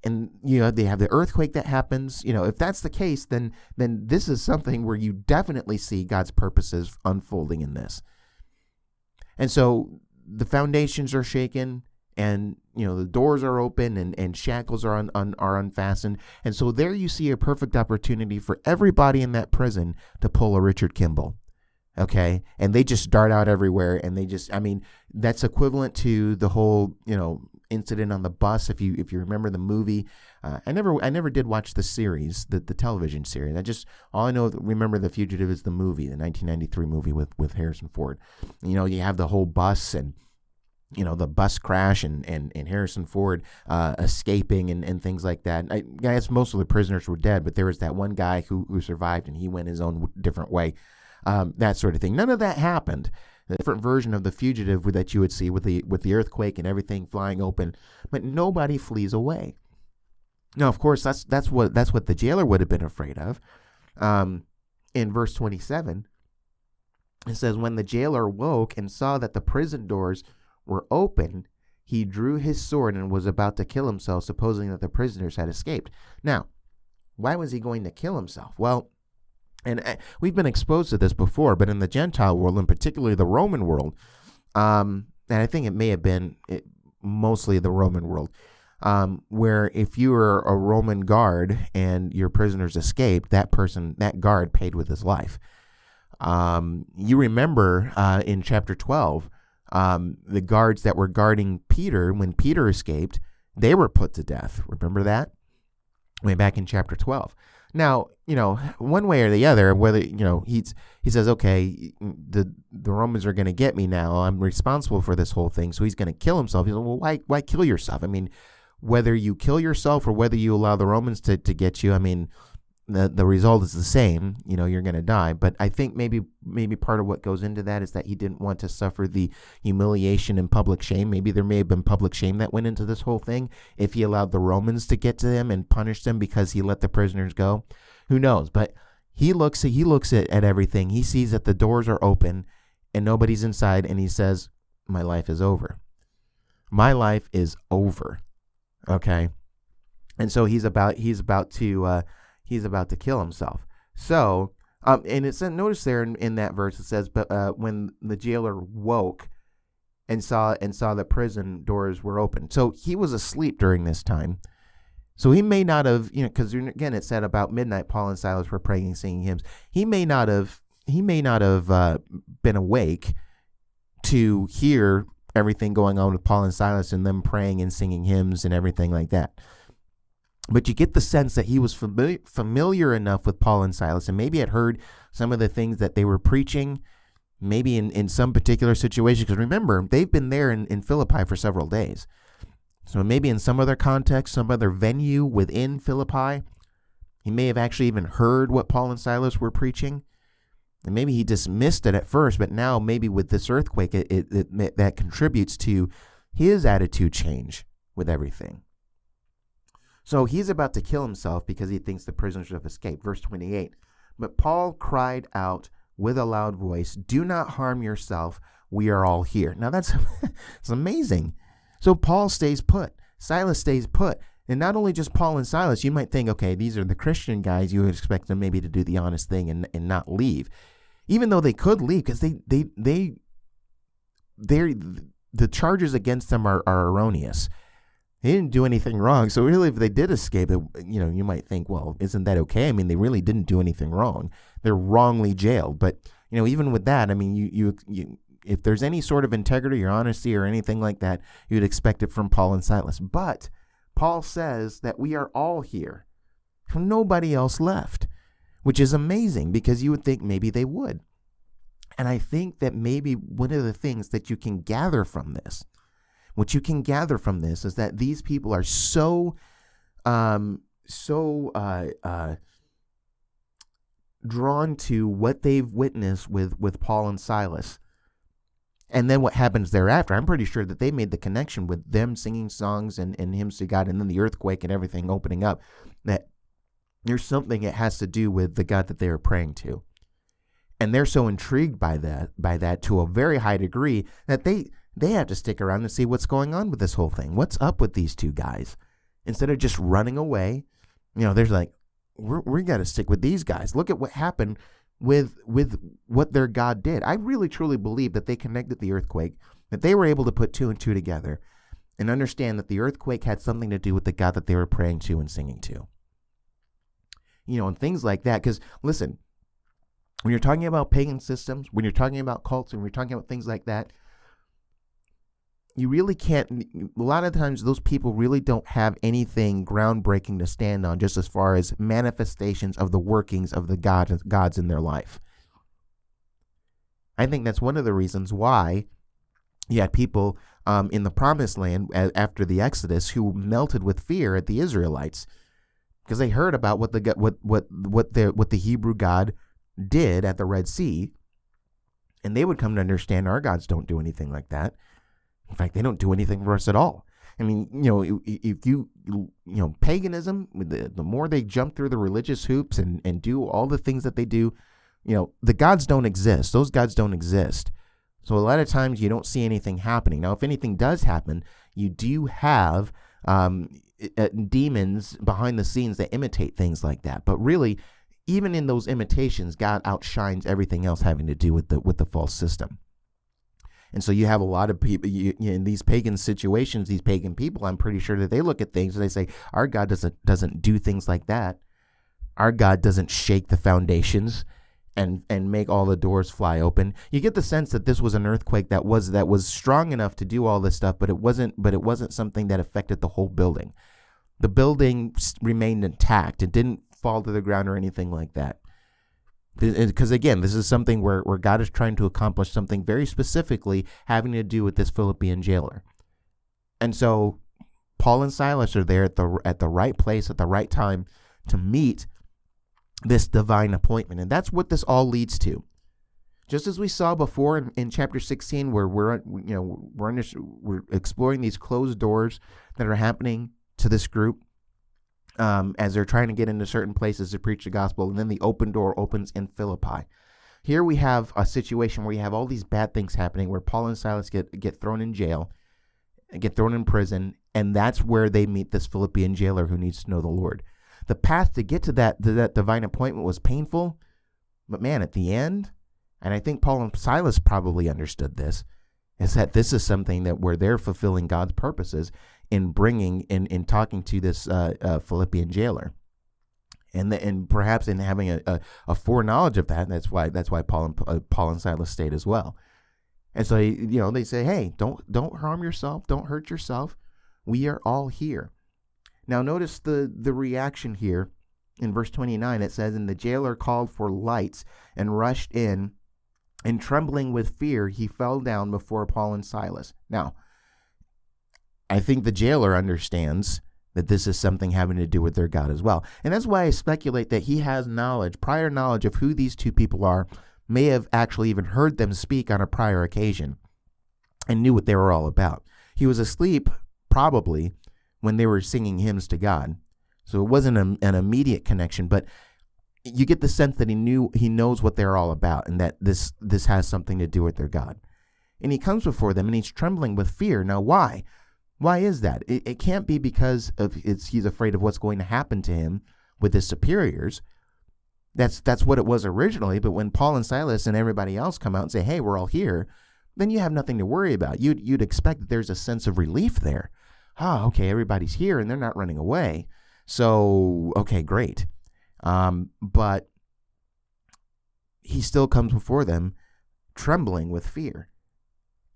and they have the earthquake that happens. If that's the case, then this is something where you definitely see God's purposes unfolding in this. And so the foundations are shaken, and the doors are open, and shackles are unfastened. And so there you see a perfect opportunity for everybody in that prison to pull a Richard Kimball. Okay. And they just dart out everywhere, and that's equivalent to the whole, incident on the bus. If you remember the movie, I never did watch the series, the television series. All I remember The Fugitive is the movie, the 1993 movie with Harrison Ford. You have the whole bus, and the bus crash, and Harrison Ford escaping and things like that. I guess most of the prisoners were dead, but there was that one guy who survived, and he went his own different way. That sort of thing. None of that happened. A different version of The Fugitive that you would see with the earthquake and everything flying open, but nobody flees away. Now, of course, that's what the jailer would have been afraid of. In verse 27, it says, "When the jailer woke and saw that the prison doors were open, he drew his sword and was about to kill himself, supposing that the prisoners had escaped." Now, why was he going to kill himself? Well, and we've been exposed to this before, but in the Gentile world, and particularly the Roman world, and I think it may have been mostly the Roman world, where if you were a Roman guard and your prisoners escaped, that guard paid with his life. You remember in chapter 12, the guards that were guarding Peter, when Peter escaped, they were put to death. Remember that? Way back in chapter 12. Now, one way or the other, whether, he says, okay, the Romans are going to get me now. I'm responsible for this whole thing. So he's going to kill himself. He's like, well, why kill yourself? I mean, whether you kill yourself or whether you allow the Romans to get you, I mean, the result is the same. You're going to die. But I think maybe part of what goes into that is that he didn't want to suffer the humiliation and public shame. Maybe there may have been public shame that went into this whole thing if he allowed the Romans to get to them and punish them because he let the prisoners go. Who knows? But he looks at everything. He sees that the doors are open and nobody's inside, and he says, my life is over. My life is over. Okay. And so he's about to kill himself. So, and it said, notice there in that verse, it says, but when the jailer woke and saw the prison doors were open. So he was asleep during this time. So he may not have, because again, it said about midnight, Paul and Silas were praying and singing hymns. He may not have been awake to hear everything going on with Paul and Silas and them praying and singing hymns and everything like that. But you get the sense that he was familiar enough with Paul and Silas, and maybe had heard some of the things that they were preaching, maybe in some particular situation. Because remember, they've been there in Philippi for several days. So maybe in some other context, some other venue within Philippi, he may have actually even heard what Paul and Silas were preaching. And maybe he dismissed it at first, but now maybe with this earthquake, that contributes to his attitude change with everything. So he's about to kill himself because he thinks the prisoners have escaped. Verse 28, but Paul cried out with a loud voice, do not harm yourself. We are all here. Now that's it's amazing. So Paul stays put. Silas stays put. And not only just Paul and Silas, you might think, okay, these are the Christian guys. You would expect them maybe to do the honest thing and not leave. Even though they could leave, because the charges against them are erroneous. They didn't do anything wrong. So really, if they did escape, you might think, well, isn't that okay? I mean, they really didn't do anything wrong. They're wrongly jailed. But, even with that, I mean, you if there's any sort of integrity or honesty or anything like that, you'd expect it from Paul and Silas. But Paul says that we are all here. Nobody else left, which is amazing because you would think maybe they would. And I think that maybe one of the things that you can gather from this, is that these people are so drawn to what they've witnessed with Paul and Silas. And then what happens thereafter, I'm pretty sure that they made the connection with them singing songs and hymns to God, and then the earthquake and everything opening up, that there's something that has to do with the God that they are praying to. And they're so intrigued by that to a very high degree that they have to stick around and see what's going on with this whole thing. What's up with these two guys? Instead of just running away, there's like, we got to stick with these guys. Look at what happened with what their God did. I really truly believe that they connected the earthquake, that they were able to put two and two together and understand that the earthquake had something to do with the God that they were praying to and singing to. And things like that. Because listen, when you're talking about pagan systems, when you're talking about cults, and when you're talking about things like that, you really can't, a lot of times those people really don't have anything groundbreaking to stand on just as far as manifestations of the workings of the gods in their life. I think that's one of the reasons why you had people in the Promised Land after the Exodus who melted with fear at the Israelites because they heard about what the Hebrew God did at the Red Sea, and they would come to understand our gods don't do anything like that. In fact, they don't do anything for us at all. I mean, if you paganism, the more they jump through the religious hoops and do all the things that they do, the gods don't exist. Those gods don't exist. So a lot of times you don't see anything happening. Now, if anything does happen, you do have demons behind the scenes that imitate things like that. But really, even in those imitations, God outshines everything else having to do with the false system. And so you have a lot of people in these pagan situations, these pagan people, I'm pretty sure that they look at things and they say, our God doesn't do things like that. Our God doesn't shake the foundations and make all the doors fly open. You get the sense that this was an earthquake that was strong enough to do all this stuff, but it wasn't something that affected the whole building. The building remained intact. It didn't fall to the ground or anything like that. Because again, this is something where God is trying to accomplish something very specifically having to do with this Philippian jailer. And so Paul and Silas are there at the right place at the right time to meet this divine appointment. And that's what this all leads to. Just as we saw before in chapter 16, where we're exploring these closed doors that are happening to this group as they're trying to get into certain places to preach the gospel, and then the open door opens in Philippi. Here we have a situation where you have all these bad things happening, where Paul and Silas get thrown in jail, get thrown in prison, and that's where they meet this Philippian jailer who needs to know the Lord. The path to get to that divine appointment was painful, but man, at the end, and I think Paul and Silas probably understood this, is that this is something that where they're fulfilling God's purposes in bringing in talking to this Philippian jailer, and perhaps in having a foreknowledge of that. That's why Paul and Silas stayed as well. And so they say, hey, don't harm yourself, don't hurt yourself. We are all here. Now notice the reaction here in verse 29. It says, and the jailer called for lights and rushed in, and trembling with fear, he fell down before Paul and Silas. Now, I think the jailer understands that this is something having to do with their God as well. And that's why I speculate that he has prior knowledge of who these two people are, may have actually even heard them speak on a prior occasion and knew what they were all about. He was asleep, probably, when they were singing hymns to God. So it wasn't an immediate connection, but you get the sense that he knows what they're all about, and that this has something to do with their God. And he comes before them, and he's trembling with fear. Now, why? Why is that? It can't be because he's afraid of what's going to happen to him with his superiors. That's what it was originally. But when Paul and Silas and everybody else come out and say, hey, we're all here, then you have nothing to worry about. You'd expect that there's a sense of relief there. Okay, everybody's here and they're not running away. So, okay, great. But he still comes before them trembling with fear.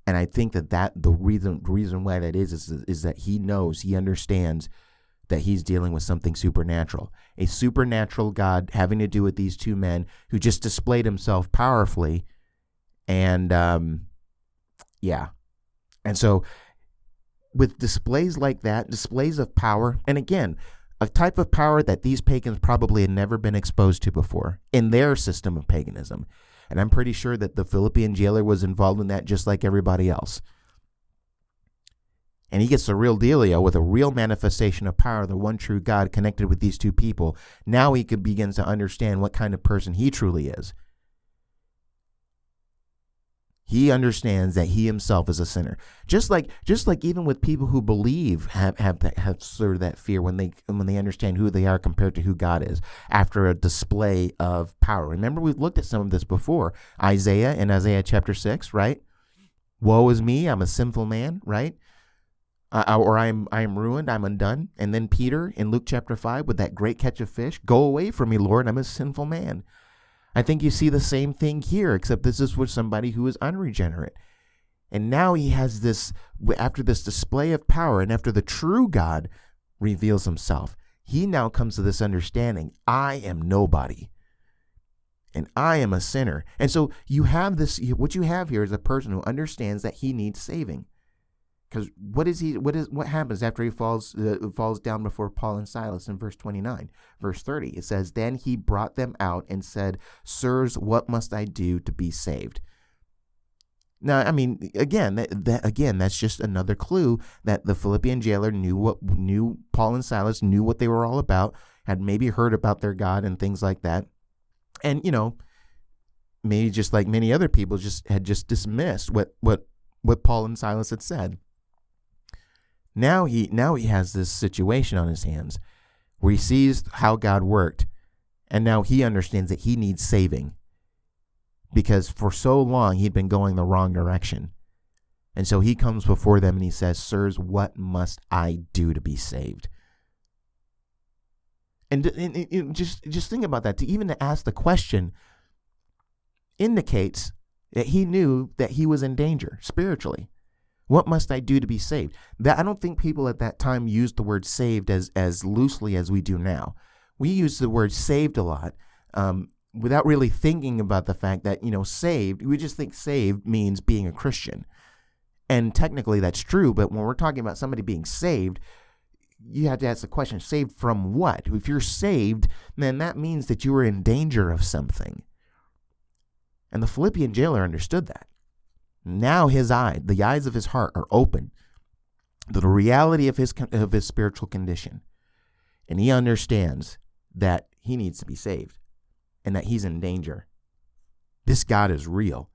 And I think that the reason why that is that he understands that he's dealing with something supernatural, a supernatural God having to do with these two men who just displayed himself powerfully. And, And so with displays like that, displays of power, and again, a type of power that these pagans probably had never been exposed to before in their system of paganism. And I'm pretty sure that the Philippian jailer was involved in that just like everybody else. And he gets the real dealio with a real manifestation of power, the one true God connected with these two people. Now he begins to understand what kind of person he truly is. He understands that he himself is a sinner. Just like even with people who believe have sort of that fear when they understand who they are compared to who God is after a display of power. Remember, we've looked at some of this before. Isaiah in Isaiah chapter 6, right? Woe is me, I'm a sinful man, right? Or I am ruined, I'm undone. And then Peter in Luke chapter 5 with that great catch of fish, go away from me, Lord, I'm a sinful man. I think you see the same thing here, except this is with somebody who is unregenerate. And now he has this, after this display of power and after the true God reveals himself, he now comes to this understanding, I am nobody and I am a sinner. And so you have this, what you have here is a person who understands that he needs saving. Because what happens after he falls down before Paul and Silas in verse 29? Verse 30, it says, then he brought them out and said, sirs, what must I do to be saved? Now, I mean, again, that's just another clue that the Philippian jailer knew Paul and Silas, knew what they were all about, had maybe heard about their God and things like that. And, maybe just like many other people had dismissed what Paul and Silas had said. Now he has this situation on his hands where he sees how God worked, and now he understands that he needs saving because for so long he'd been going the wrong direction. And so he comes before them and he says, sirs, what must I do to be saved? And just think about that. To ask the question indicates that he knew that he was in danger spiritually. What must I do to be saved? That I don't think people at that time used the word saved as loosely as we do now. we use the word saved a lot without really thinking about the fact that, saved, we just think saved means being a Christian. And technically that's true, but when we're talking about somebody being saved, you have to ask the question, saved from what? If you're saved, then that means that you were in danger of something. And the Philippian jailer understood that. Now the eyes of his heart are open to the reality of his spiritual condition. And he understands that he needs to be saved and that he's in danger. This God is real.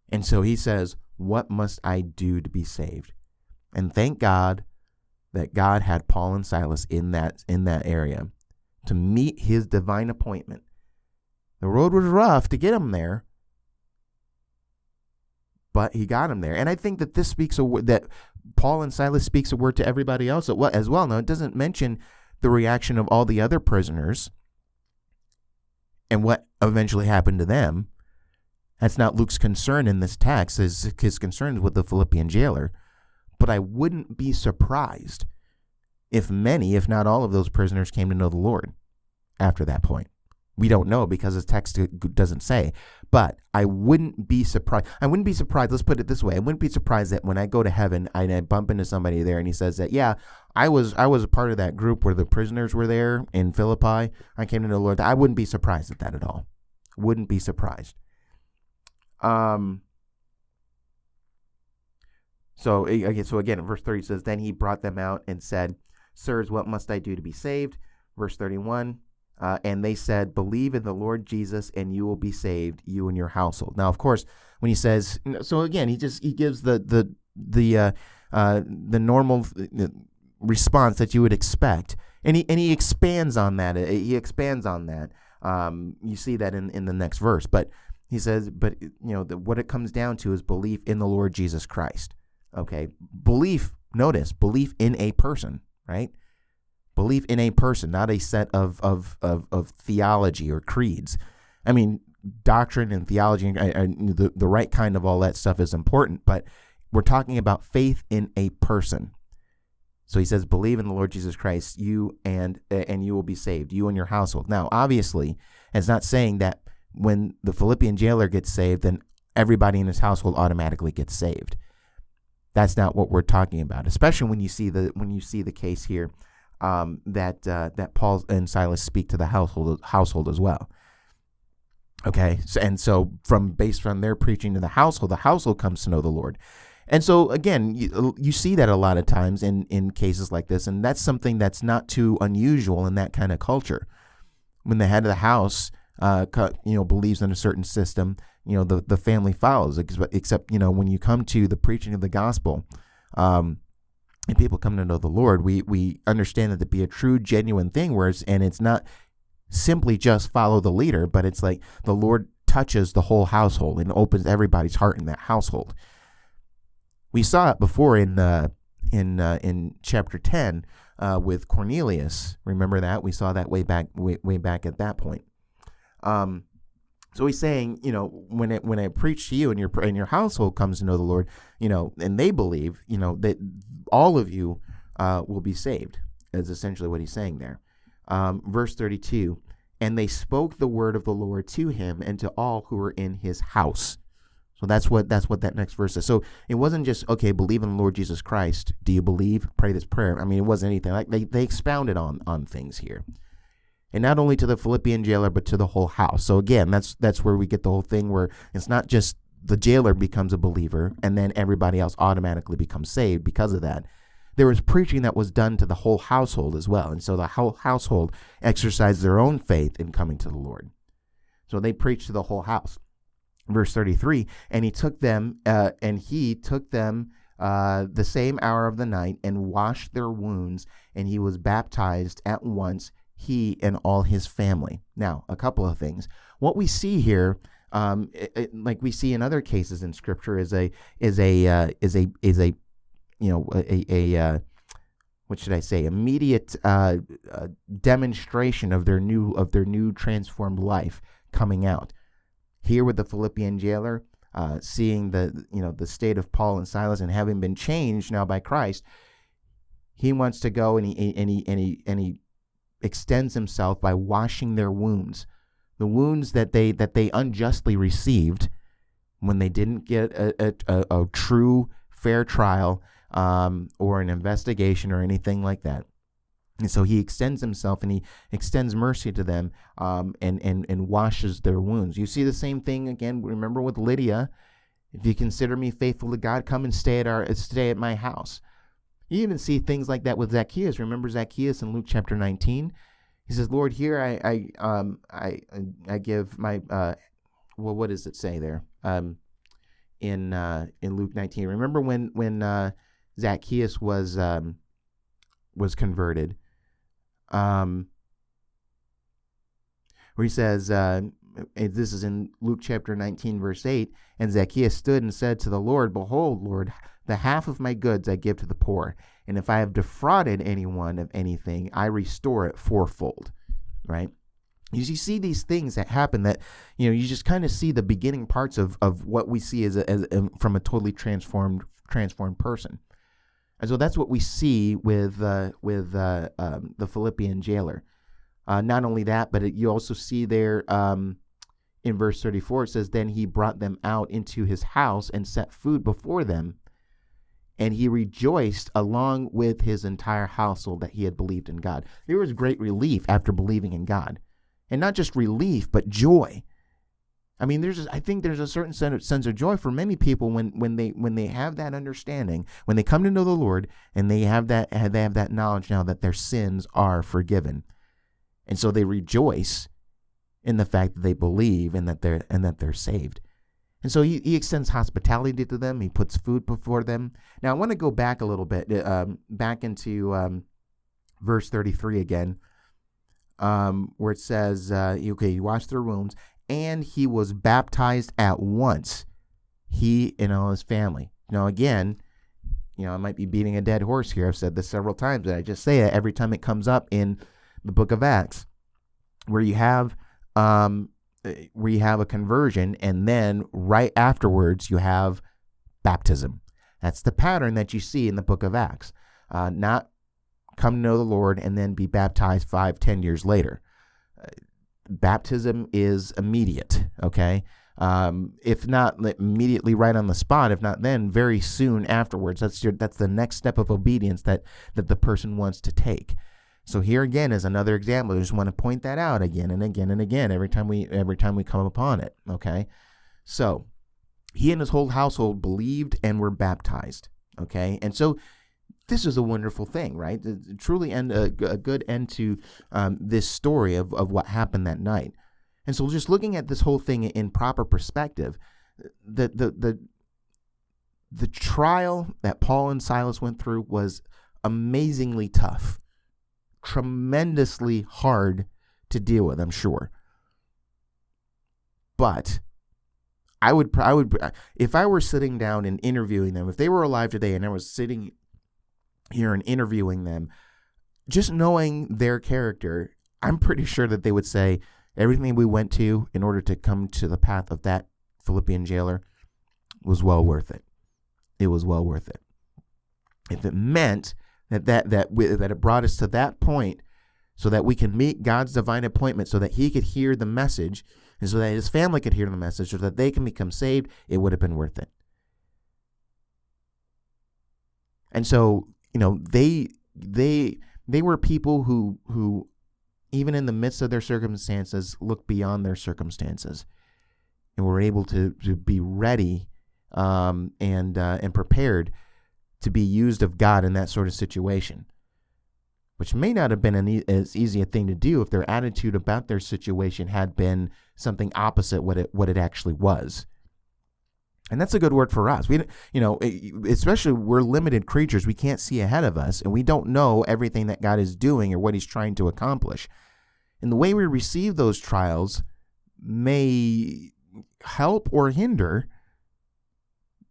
And so he says, what must I do to be saved? And thank God that God had Paul and Silas in that area to meet his divine appointment. The road was rough to get him there, but he got him there. And I think that this speaks that Paul and Silas speaks a word to everybody else as well. Now, it doesn't mention the reaction of all the other prisoners and what eventually happened to them. That's not Luke's concern in this text. His concern is with the Philippian jailer. But I wouldn't be surprised if many, if not all of those prisoners came to know the Lord after that point. We don't know because the text doesn't say. But I wouldn't be surprised. Let's put it this way. I wouldn't be surprised that when I go to heaven, I bump into somebody there and he says that, yeah, I was a part of that group where the prisoners were there in Philippi. I came to know the Lord. I wouldn't be surprised at that at all. Wouldn't be surprised. So again, verse 30 says, then he brought them out and said, sirs, what must I do to be saved? Verse 31, and they said, believe in the Lord Jesus and you will be saved, you and your household. Now, of course, when he says, so again, he gives the normal response that you would expect. And he expands on that. You see that in the next verse, but he says, what it comes down to is belief in the Lord Jesus Christ. Okay. Belief in a person, right? Belief in a person, not a set of theology or creeds. I mean, doctrine and theology, the right kind of all that stuff is important, but we're talking about faith in a person. So he says, believe in the Lord Jesus Christ, you and you will be saved, you and your household. Now, obviously, it's not saying that when the Philippian jailer gets saved, then everybody in his household automatically gets saved. That's not what we're talking about, especially when you see the case here that Paul and Silas speak to the household as well. Okay, so based on their preaching to the household comes to know the Lord. And so again, you see that a lot of times in cases like this, and that's something that's not too unusual in that kind of culture. When the head of the house believes in a certain system, the family follows, except, when you come to the preaching of the gospel, and people come to know the Lord, we understand that to be a true, genuine thing, and it's not simply just follow the leader, but it's like the Lord touches the whole household and opens everybody's heart in that household. We saw it before in chapter 10 with Cornelius. Remember that? We saw that way back at that point. So he's saying, when I preach to you and your household comes to know the Lord, and they believe, that all of you will be saved, is essentially what he's saying there. Verse 32, and they spoke the word of the Lord to him and to all who were in his house. So that's what that next verse is. So it wasn't just, okay, believe in the Lord Jesus Christ. Do you believe? Pray this prayer. I mean, it wasn't anything like they expounded on things here. And not only to the Philippian jailer, but to the whole house. So again, that's where we get the whole thing where it's not just the jailer becomes a believer and then everybody else automatically becomes saved because of that. There was preaching that was done to the whole household as well. And so the whole household exercised their own faith in coming to the Lord. So they preached to the whole house. Verse 33, and he took them the same hour of the night and washed their wounds, and he was baptized at once, he and all his family. Now, a couple of things. What we see here, like we see in other cases in Scripture, is a immediate demonstration of their new transformed life coming out. Here with the Philippian jailer, seeing the state of Paul and Silas and having been changed now by Christ, he wants to go and he extends himself by washing their wounds, the wounds that they unjustly received when they didn't get a true fair trial or an investigation or anything like that. And so he extends himself and he extends mercy to them and washes their wounds. You see the same thing again, remember with Lydia. If you consider me faithful to God, come and stay at my house. You even see things like that with Zacchaeus. Remember Zacchaeus in Luke chapter 19? He says, Lord, here I give my, what does it say there? In Luke 19. Remember when Zacchaeus was converted, where he says, this is in Luke chapter 19, verse 8, and Zacchaeus stood and said to the Lord, Behold, Lord, the half of my goods I give to the poor, and if I have defrauded anyone of anything, I restore it fourfold, right? You see these things that happen that, you just kind of see the beginning parts of what we see as from a totally transformed person. And so that's what we see with the Philippian jailer. Not only that, but you also see there in verse 34, it says, Then he brought them out into his house and set food before them, and he rejoiced along with his entire household that he had believed in God. There was great relief after believing in God. And not just relief, but joy. I mean, I think there's a certain sense of joy for many people when they have that understanding, when they come to know the Lord, and they have that knowledge now that their sins are forgiven, and so they rejoice in the fact that they believe and that they're saved. And so he extends hospitality to them. He puts food before them. Now I want to go back a little bit, back into verse 33 again. Where it says, he washed their wounds, and he was baptized at once, he and all his family. Again, I might be beating a dead horse here. I've said this several times, but I just say it every time it comes up in the book of Acts, where you have a conversion, and then right afterwards you have baptism. That's the pattern that you see in the book of Acts. Not come to know the Lord and then be baptized 5-10 years later. Baptism is immediate, okay? If not immediately right on the spot, if not then very soon afterwards. That's the next step of obedience that the person wants to take. So here again is another example. I just want to point that out again and again and again every time we come upon it, okay? So he and his whole household believed and were baptized, okay? And so this is a wonderful thing, right? Truly a good end to this story of what happened that night. And so just looking at this whole thing in proper perspective, the trial that Paul and Silas went through was amazingly tough, tremendously hard to deal with, I'm sure. But I would, if I were sitting down and interviewing them, if they were alive today and I was sitting here and interviewing them, just knowing their character, I'm pretty sure that they would say everything we went to in order to come to the path of that Philippian jailer was well worth it. It was well worth it. If it meant that it brought us to that point so that we can meet God's divine appointment, so that he could hear the message and so that his family could hear the message, so that they can become saved, it would have been worth it. And so, they were people who even in the midst of their circumstances looked beyond their circumstances and were able to be ready and prepared to be used of God in that sort of situation, which may not have been as easy a thing to do if their attitude about their situation had been something opposite what it actually was. And that's a good word for us. We, especially we're limited creatures. We can't see ahead of us, and we don't know everything that God is doing or what he's trying to accomplish. And the way we receive those trials may help or hinder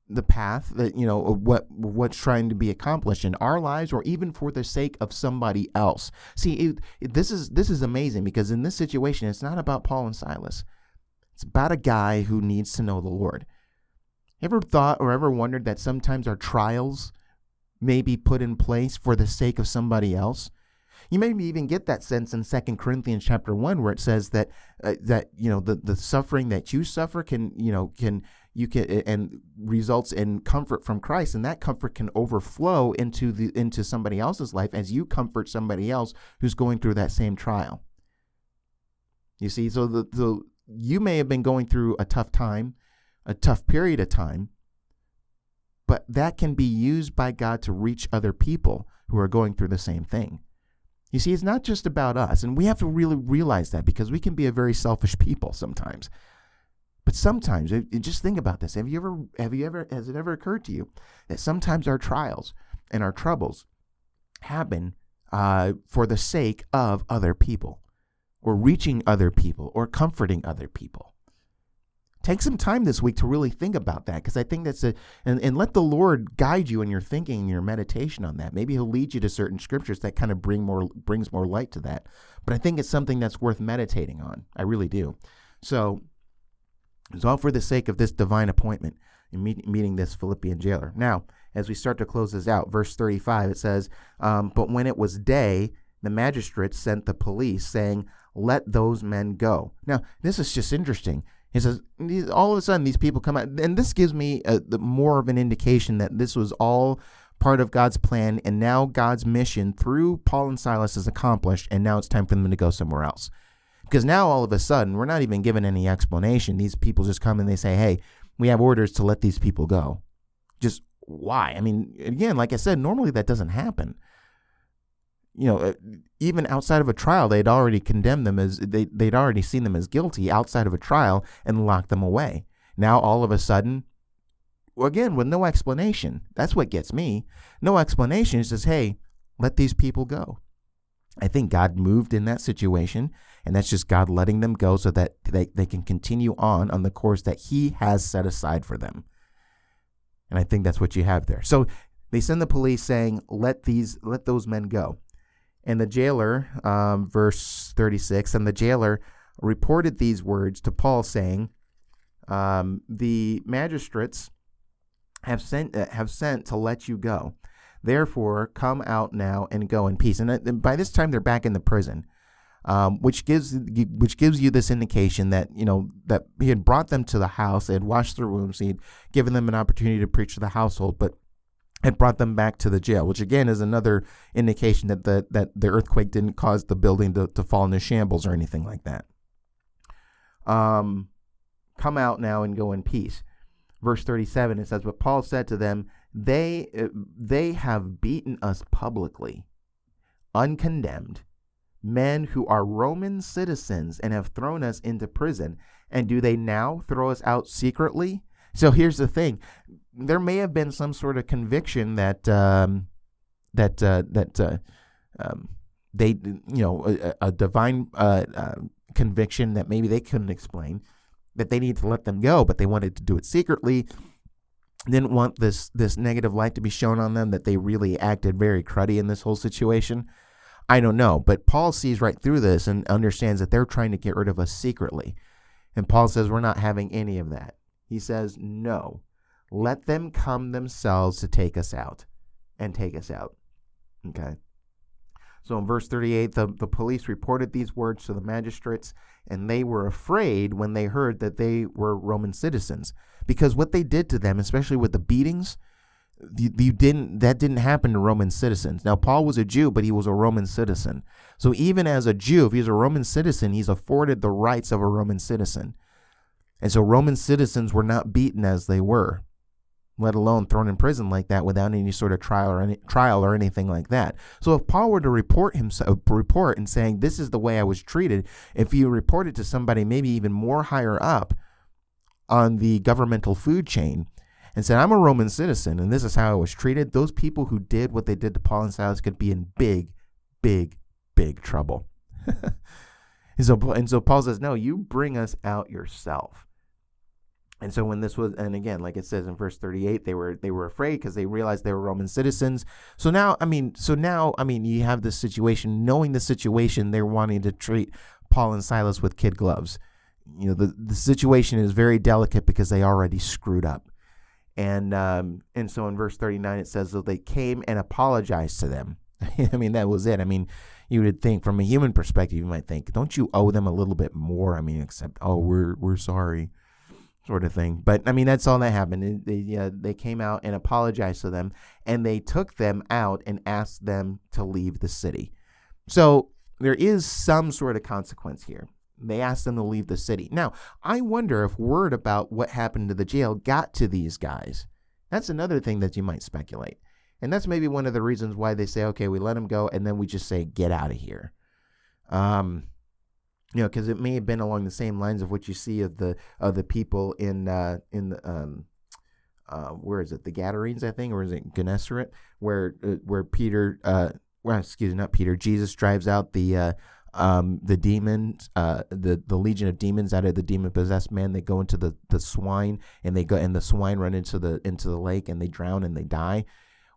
the path that, what's trying to be accomplished in our lives, or even for the sake of somebody else. See, this is amazing, because in this situation, it's not about Paul and Silas. It's about a guy who needs to know the Lord. Ever thought or ever wondered that sometimes our trials may be put in place for the sake of somebody else? You maybe even get that sense in 2 Corinthians chapter 1, where it says that the suffering that you suffer can and results in comfort from Christ, and that comfort can overflow into somebody else's life as you comfort somebody else who's going through that same trial. You see, so you may have been going through a tough time, a tough period of time, but that can be used by God to reach other people who are going through the same thing. You see, it's not just about us, and we have to really realize that, because we can be a very selfish people sometimes. But sometimes, just think about this. Has it ever occurred to you that sometimes our trials and our troubles happen for the sake of other people, or reaching other people, or comforting other people? Take some time this week to really think about that, because I think that's and let the Lord guide you in your thinking and your meditation on that. Maybe He'll lead you to certain scriptures that kind of brings more light to that. But I think it's something that's worth meditating on. I really do. So it's all for the sake of this divine appointment in meeting this Philippian jailer. Now, as we start to close this out, verse 35, it says, but when it was day, the magistrates sent the police, saying, let those men go. Now, this is just interesting. He says, all of a sudden, these people come out, and this gives me more of an indication that this was all part of God's plan, and now God's mission through Paul and Silas is accomplished, and now it's time for them to go somewhere else. Because now, all of a sudden, we're not even given any explanation. These people just come and they say, hey, we have orders to let these people go. Just why? I mean, again, like I said, normally that doesn't happen. Even outside of a trial, they'd already condemned them they'd already seen them as guilty outside of a trial and locked them away. Now, all of a sudden, again, with no explanation, that's what gets me. No explanation. It says, hey, let these people go. I think God moved in that situation, and that's just God letting them go so that they can continue on the course that He has set aside for them. And I think that's what you have there. So they send the police saying, let those men go. And the jailer, verse 36, and the jailer reported these words to Paul, saying, the magistrates have sent to let you go. Therefore, come out now and go in peace. And by this time, they're back in the prison, which gives you this indication that that he had brought them to the house, they had washed their wounds, he had given them an opportunity to preach to the household, but had brought them back to the jail, which again is another indication that the earthquake didn't cause the building to fall into shambles or anything like that. Come out now and go in peace. Verse 37, it says, but Paul said to them, they have beaten us publicly, uncondemned, men who are Roman citizens, and have thrown us into prison. And do they now throw us out secretly? So here's the thing. There may have been some sort of conviction that they, a divine conviction that maybe they couldn't explain, that they need to let them go, but they wanted to do it secretly. Didn't want this negative light to be shown on them, that they really acted very cruddy in this whole situation. I don't know, but Paul sees right through this and understands that they're trying to get rid of us secretly. And Paul says, we're not having any of that. He says, no, let them come themselves to take us out and take us out. Okay. So in verse 38, the police reported these words to the magistrates, and they were afraid when they heard that they were Roman citizens, because what they did to them, especially with the beatings, that didn't happen to Roman citizens. Now, Paul was a Jew, but he was a Roman citizen. So even as a Jew, if he's a Roman citizen, he's afforded the rights of a Roman citizen. And so Roman citizens were not beaten as they were, let alone thrown in prison like that without any sort of trial or anything like that. So if Paul were to report and saying, this is the way I was treated, if you reported to somebody maybe even more higher up on the governmental food chain and said, I'm a Roman citizen and this is how I was treated, those people who did what they did to Paul and Silas could be in big, big, big trouble. And so Paul says, no, you bring us out yourself. And so when this was, and again, like it says in verse 38, they were afraid because they realized they were Roman citizens. So now, you have this situation, knowing the situation, they're wanting to treat Paul and Silas with kid gloves. The situation is very delicate because they already screwed up. And so in verse 39, it says that they came and apologized to them. That was it. you would think from a human perspective, you might think, don't you owe them a little bit more? I mean, except, oh, we're sorry, sort of thing. But I mean, that's all that happened. They came out and apologized to them, and they took them out and asked them to leave the city. So there is some sort of consequence here. They asked them to leave the city. Now, I wonder if word about what happened to the jail got to these guys. That's another thing that you might speculate. And that's maybe one of the reasons why they say, okay, we let them go, and then we just say, get out of here. Because it may have been along the same lines of what you see of the people in the where is it, the Gadarenes, I think, or is it Gennesaret, where Peter, not Peter, Jesus drives out the demons, the legion of demons out of the demon possessed man. They go into the swine, and the swine run into the lake, and they drown and they die.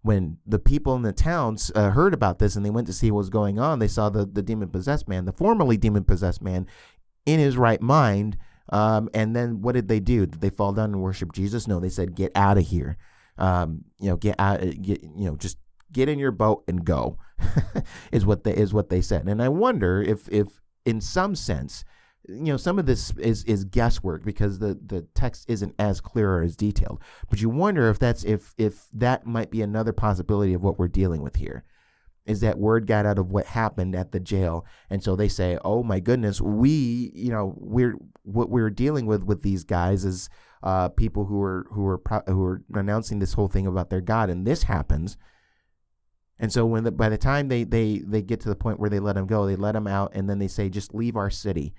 When the people in the towns heard about this and they went to see what was going on, they saw the demon-possessed man, the formerly demon-possessed man, in his right mind. And then what did they do? Did they fall down and worship Jesus? No, they said, get out of here. Just get in your boat and go, is what they said. And I wonder if in some sense, some of this is guesswork because the text isn't as clear or as detailed. But you wonder if that might be another possibility of what we're dealing with here, is that word got out of what happened at the jail, and so they say, "Oh my goodness, what we're dealing with these guys is people who are announcing this whole thing about their God, and this happens." And so by the time they get to the point where they let him go, they let him out, and then they say, "Just leave our city."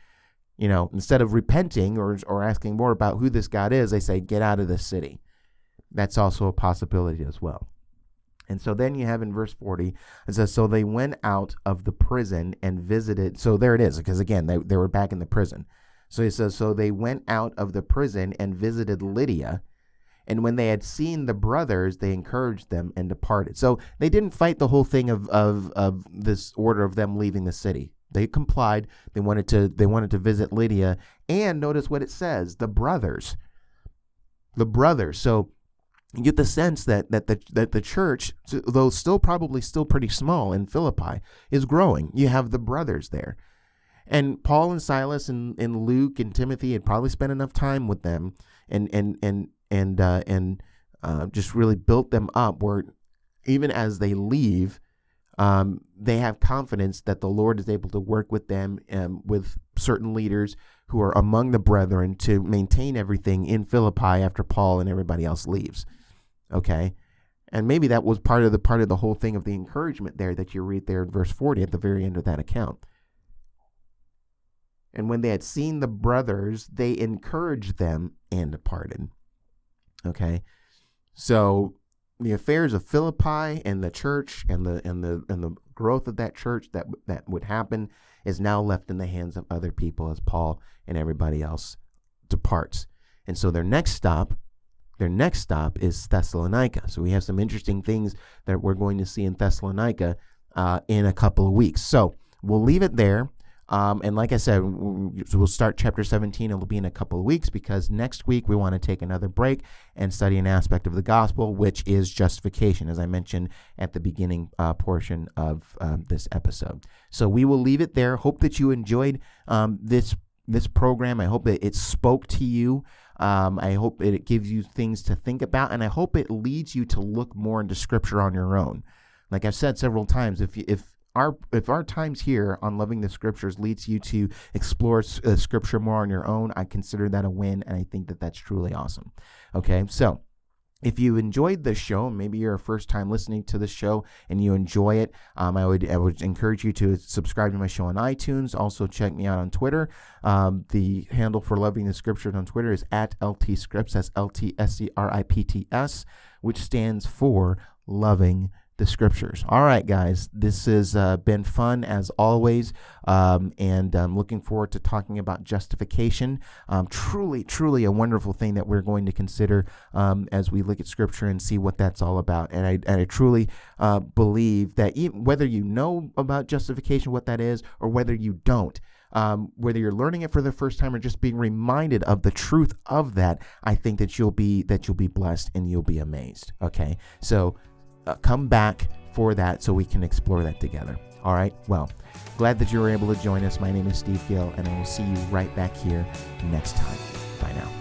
Instead of repenting or asking more about who this God is, they say, get out of the city. That's also a possibility as well. And so then you have in verse 40, it says, so they went out of the prison and visited. So there it is, because again, they were back in the prison. So it says, so they went out of the prison and visited Lydia. And when they had seen the brothers, they encouraged them and departed. So they didn't fight the whole thing of this order of them leaving the city. They complied. They wanted to visit Lydia, and notice what it says: the brothers. So you get the sense that the church, though still pretty small in Philippi, is growing. You have the brothers there, and Paul and Silas and Luke and Timothy had probably spent enough time with them and just really built them up, where even as they leave, they have confidence that the Lord is able to work with them with certain leaders who are among the brethren to maintain everything in Philippi after Paul and everybody else leaves. Okay, and maybe that was part of the whole thing of the encouragement there that you read there in verse 40 at the very end of that account. And when they had seen the brothers, they encouraged them and departed. Okay, so the affairs of Philippi and the church and the growth of that church that would happen is now left in the hands of other people as Paul and everybody else departs. And so their next stop is Thessalonica. So we have some interesting things that we're going to see in Thessalonica in a couple of weeks. So we'll leave it there. And like I said, we'll start chapter 17. It'll be in a couple of weeks because next week we want to take another break and study an aspect of the gospel, which is justification, as I mentioned at the beginning portion of this episode. So we will leave it there. Hope that you enjoyed this program. I hope that it spoke to you. I hope it gives you things to think about, and I hope it leads you to look more into Scripture on your own. Like I've said several times, if our times here on Loving the Scriptures leads you to explore Scripture more on your own, I consider that a win, and I think that that's truly awesome. Okay, so if you enjoyed this show, maybe you're a first time listening to this show and you enjoy it, I would encourage you to subscribe to my show on iTunes. Also check me out on Twitter. The handle for Loving the Scriptures on Twitter is @LTScripts. That's LTSCRIPTS, which stands for Loving the Scriptures. All right, guys, this has been fun as always, and I'm looking forward to talking about justification. Truly a wonderful thing that we're going to consider as we look at Scripture and see what that's all about. And I truly believe that whether you know about justification, what that is, or whether you don't, whether you're learning it for the first time or just being reminded of the truth of that, I think that you'll be blessed and you'll be amazed. Okay, so come back for that so we can explore that together. All right, well, glad that you were able to join us. My name is Steve Gill, and I will see you right back here next time. Bye now.